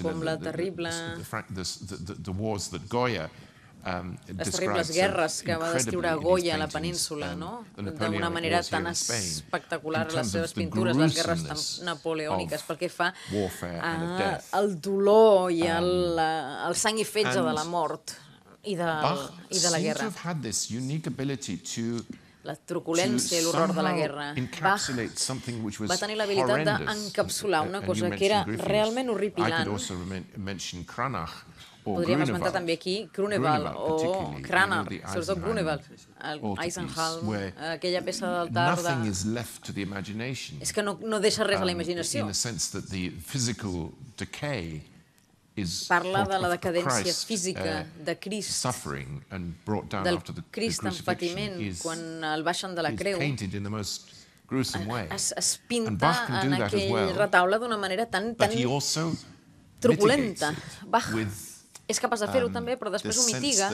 com la terrible... les terribles guerres que va descriure Goya a la península, d'una manera tan espectacular a les seves pintures, les guerres napoleòniques, pel que fa al dolor i al sang i fetge de la mort i de la guerra. La truculència i l'horror de la guerra. Bach va tenir l'habilitat d'encapsular una cosa que era realment horripilant. Podríem esmentar també aquí Grunewald o Cranach, sobretot Grunewald, Eisenhalm, aquella peça d'altar és que no deixa res a la imaginació. Parla de la decadència física de Crist, del Crist en patiment quan el baixen de la creu. Es pinta en aquell retaule d'una manera tan truculenta. Bach és capaç de fer-ho també, però després ho mitiga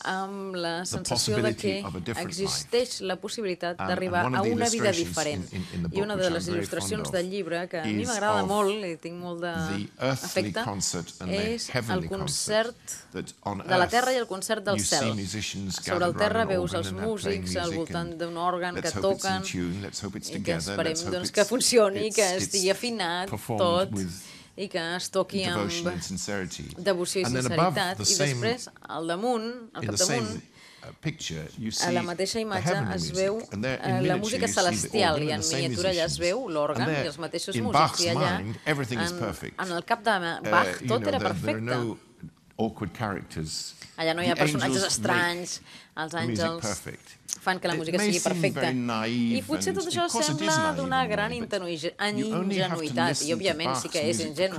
amb la sensació de que existeix la possibilitat d'arribar a una vida diferent. I una de les il·lustracions del llibre, que a mi m'agrada molt i tinc molt d'afecte, és el concert de la terra i el concert del cel. Sobre el terra veus els músics al voltant d'un òrgan que toquen i que esperem que funcioni, que estigui afinat tot, i que es toqui amb devoció i sinceritat, i després, al capdamunt, a la mateixa imatge es veu la música celestial, i en miniatura allà es veu l'òrgan i els mateixos músics, i allà, en el cap de Bach, tot era perfecte. Allà no hi ha personatges estranys, els àngels fan que la música sigui perfecta. I potser tot això sembla d'una gran ingenuïtat, i òbviament sí que és ingenu,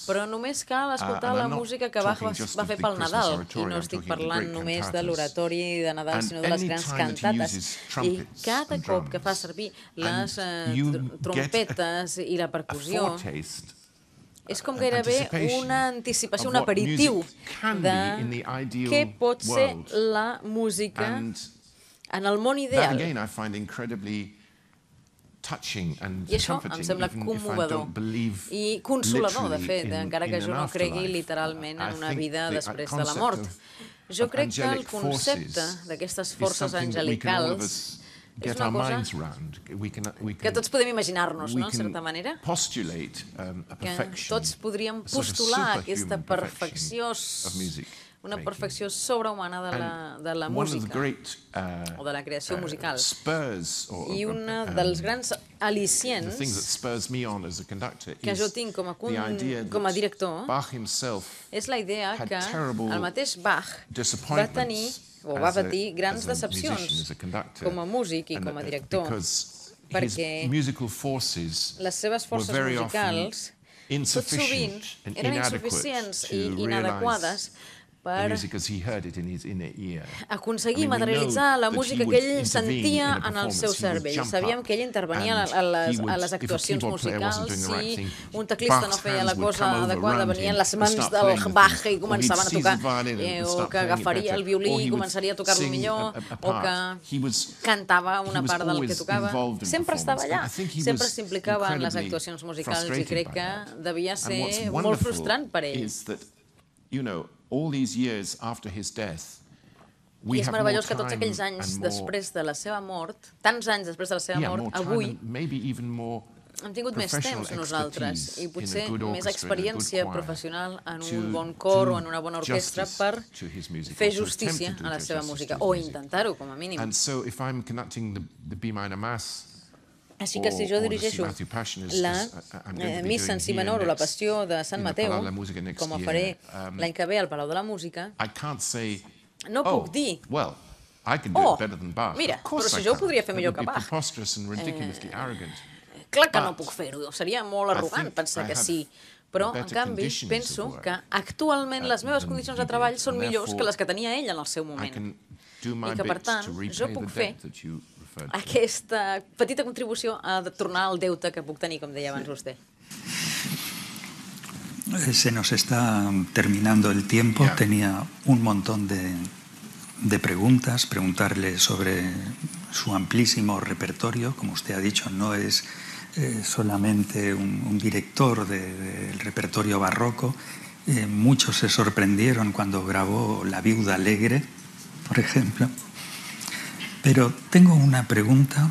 però només cal escoltar la música que Bach va fer pel Nadal, i no estic parlant només de l'oratori de Nadal, sinó de les grans cantates. I cada cop que fa servir les trompetes i la percussió, és com gairebé una anticipació, un aperitiu de què pot ser la música en el món ideal. I això em sembla commovedor i consolador, de fet, encara que jo no cregui literalment en una vida després de la mort. Jo crec que el concepte d'aquestes forces angelicals és una cosa que tots podem imaginar-nos, en certa manera, que tots podríem postular aquesta perfecció, una perfecció sobrehumana de la música o de la creació musical. I un dels grans al·licients que jo tinc com a director és la idea que el mateix Bach va tenir o va patir grans decepcions com a músic i com a director, perquè les seves forces musicals tot sovint eren insuficients i inadequades per aconseguir materialitzar la música que ell sentia en el seu cervell. Sabíem que ell intervenia a les actuacions musicals. Si un teclista no feia la cosa adequada, venien les mans del Bach i començaven a tocar, o que agafaria el violí i començaria a tocar-lo millor, o que cantava una part del que tocava. Sempre estava allà, sempre s'implicava en les actuacions musicals i crec que devia ser molt frustrant per ell. I és meravellós que tots aquells anys després de la seva mort, tants anys després de la seva mort, avui hem tingut més temps nosaltres i potser més experiència professional en un bon cor o en una bona orquestra per fer justícia a la seva música, o intentar-ho, com a mínim. Així que si jo dirigeixo la missa en si menor o la passió de Sant Mateu, com ho faré l'any que ve al Palau de la Música, no puc dir, mira, però si jo ho podria fer millor que Bach. Clar que no puc fer-ho, seria molt arrogant pensar que sí, però en canvi penso que actualment les meves condicions de treball són millors que les que tenia ell en el seu moment. I que per tant jo puc fer aquesta petita contribució a tornar al deute que puc tenir, com deia abans vostè. Se nos está terminando el tiempo. Tenía un montón de preguntas, preguntarle sobre su amplísimo repertorio. Como usted ha dicho, no es solamente un director del repertorio barroco. Muchos se sorprendieron cuando grabó La Viuda Alegre, por ejemplo. Pero tengo una pregunta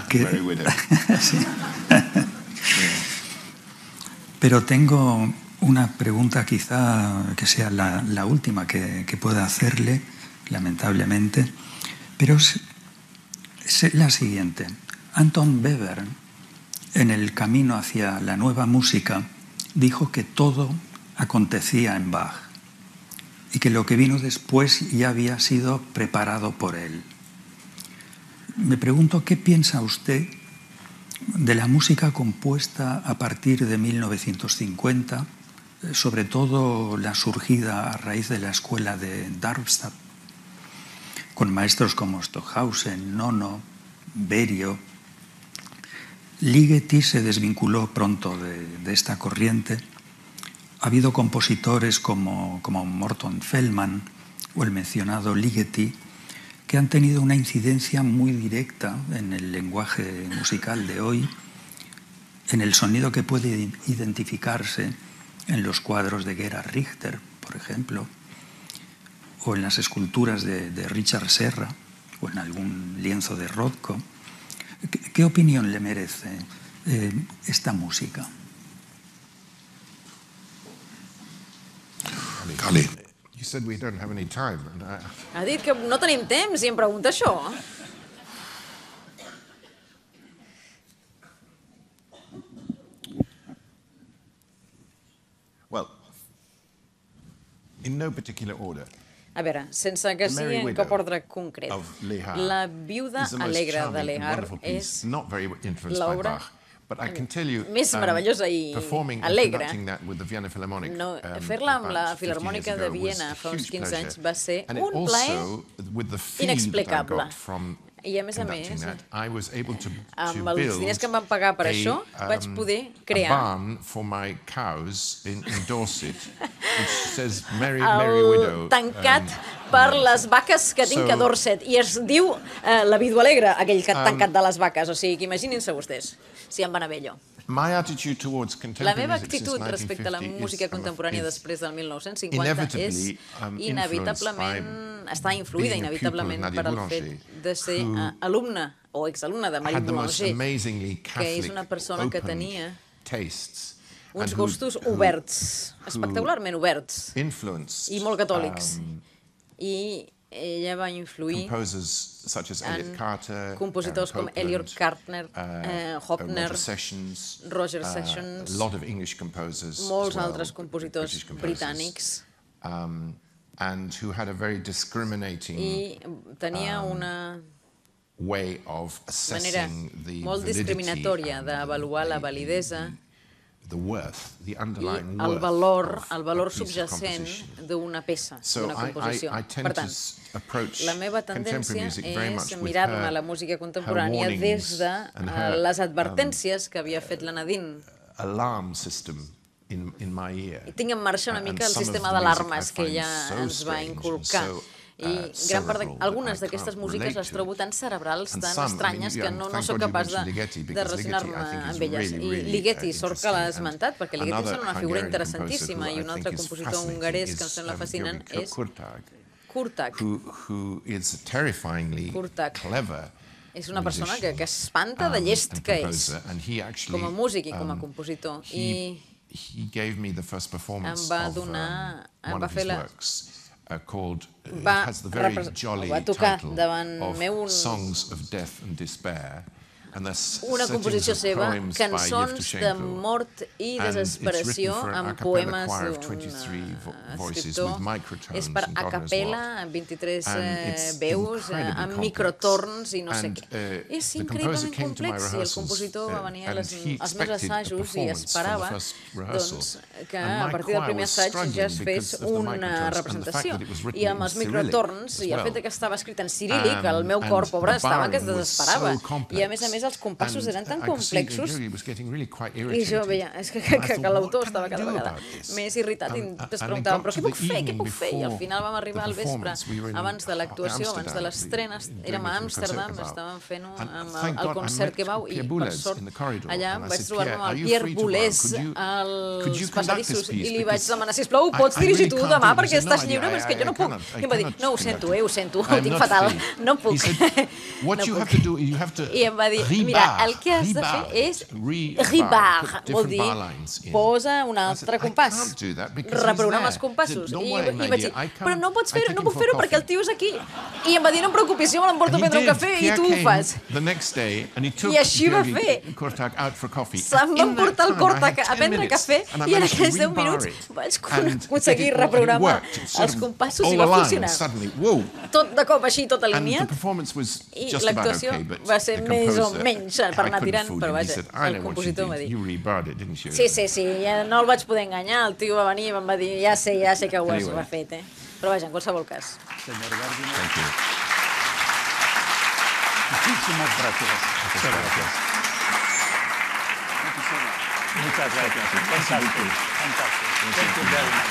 que... Sí. Pero tengo una pregunta quizá que sea la última que pueda hacerle, lamentablemente, pero es la siguiente. Anton Weber, en el camino hacia la nueva música, dijo que todo acontecía en Bach y que lo que vino después ya había sido preparado por él. Me pregunto, ¿qué piensa usted de la música compuesta a partir de 1950, sobre todo la surgida a raíz de la escuela de Darmstadt, con maestros como Stockhausen, Nono, Berio? Ligeti se desvinculó pronto de esta corriente. Ha habido compositores como Morton Feldman o el mencionado Ligeti que han tenido una incidencia muy directa en el lenguaje musical de hoy, en el sonido que puede identificarse en los cuadros de Gerhard Richter, por ejemplo, o en las esculturas de Richard Serra, o en algún lienzo de Rothko. ¿Qué opinión le merece esta música? Golly. You said we don't have any time. Ha dit que no tenim temps i em pregunta això. Well, in no particular order. A veure, sense que sigui en cap ordre concret. La Viuda Alegre de Lehár és l'obra més meravellosa i alegre. Fer-la amb la Filharmònica de Viena fa uns 15 anys va ser un plaer inexplicable. I a més, amb els diners que em van pagar per això, vaig poder crear el tancat per les vaques que tinc a Dorset. I es diu La Vídua Alegre, aquell tancat de les vaques. O sigui, que imaginin-se vostès si em va anar bé allò. La meva actitud respecte a la música contemporània després del 1950 és inevitablement, està influïda inevitablement per al fet de ser alumne o exalumne de Marie Boulanger, que és una persona que tenia uns gustos oberts, espectacularment oberts, i molt catòlics. I ella va influir en compositors com Elliot Carter, Hopner, Roger Sessions, molts altres compositors britànics, i tenia una manera molt discriminatòria d'avaluar la validesa el valor subjacent d'una peça, d'una composició. Per tant, la meva tendència és mirar-me la música contemporània des de les advertències que havia fet la Nadine. I tinc en marxa una mica el sistema d'alarmes que ella ens va inculcar. I algunes d'aquestes músiques les trobo tan cerebrals, tan estranyes, que no soc capaç de relacionar-me amb elles. I Ligeti, sort que l'ha esmentat, perquè Ligeti és una figura interessantíssima, i un altre compositor hongarès que em sembla fascinant és Kurtág. Kurtág és una persona que espanta de llest que és, com a músic i com a compositor. I em va fer la... va tocar davant meu una composició seva, cançons de mort i desesperació amb poemes d'un escriptor. És per a capella, amb 23 veus, amb microtorns i no sé què. És increïblement complex, i el compositor va venir als meus assajos i esperava que a partir del primer assaig ja es fes una representació. I amb els microtorns, i el fet que estava escrit en ciríl·lic, el meu cor, pobre, estava que es desesperava. I a més els compassos eren tan complexos, i jo veia que l'autor estava cada vegada més irritat i es preguntava, però què puc fer? I al final vam arribar al vespre, abans de l'actuació, abans de l'estrena, érem a Amsterdam, estàvem fent-ho amb el concert que vau, i per sort allà vaig trobar-me amb el Pierre Boulez als passadissos i li vaig demanar, sisplau, pots dirigir tu demà perquè estàs lliure, però és que jo no puc. I em va dir, no, ho sento, ho tinc fatal, no puc. I em va dir, mira, el que has de fer és ribar, vol dir, posa un altre compàs, reprograma els compassos. I vaig dir, però no pots fer-ho, no puc fer-ho perquè el tio és aquí. I em va dir, no em preocupis, jo me l'emporto a prendre un cafè i tu ho fas. I així va fer. Se'm va emportar el Kurtág a prendre cafè i en aquells 10 minuts vaig aconseguir reprogramar els compassos i va funcionar. Tot de cop així, tot alineat. I l'actuació va ser més o menys per anar tirant, però vaja, el compositor va dir... Sí, no el vaig poder enganyar, el tio va venir i em va dir, ja sé que ho has refet, però vaja, en qualsevol cas. Senyor Gardiner. Muchísimas gracias. Muchas gracias. Fantástico. Thank you very much.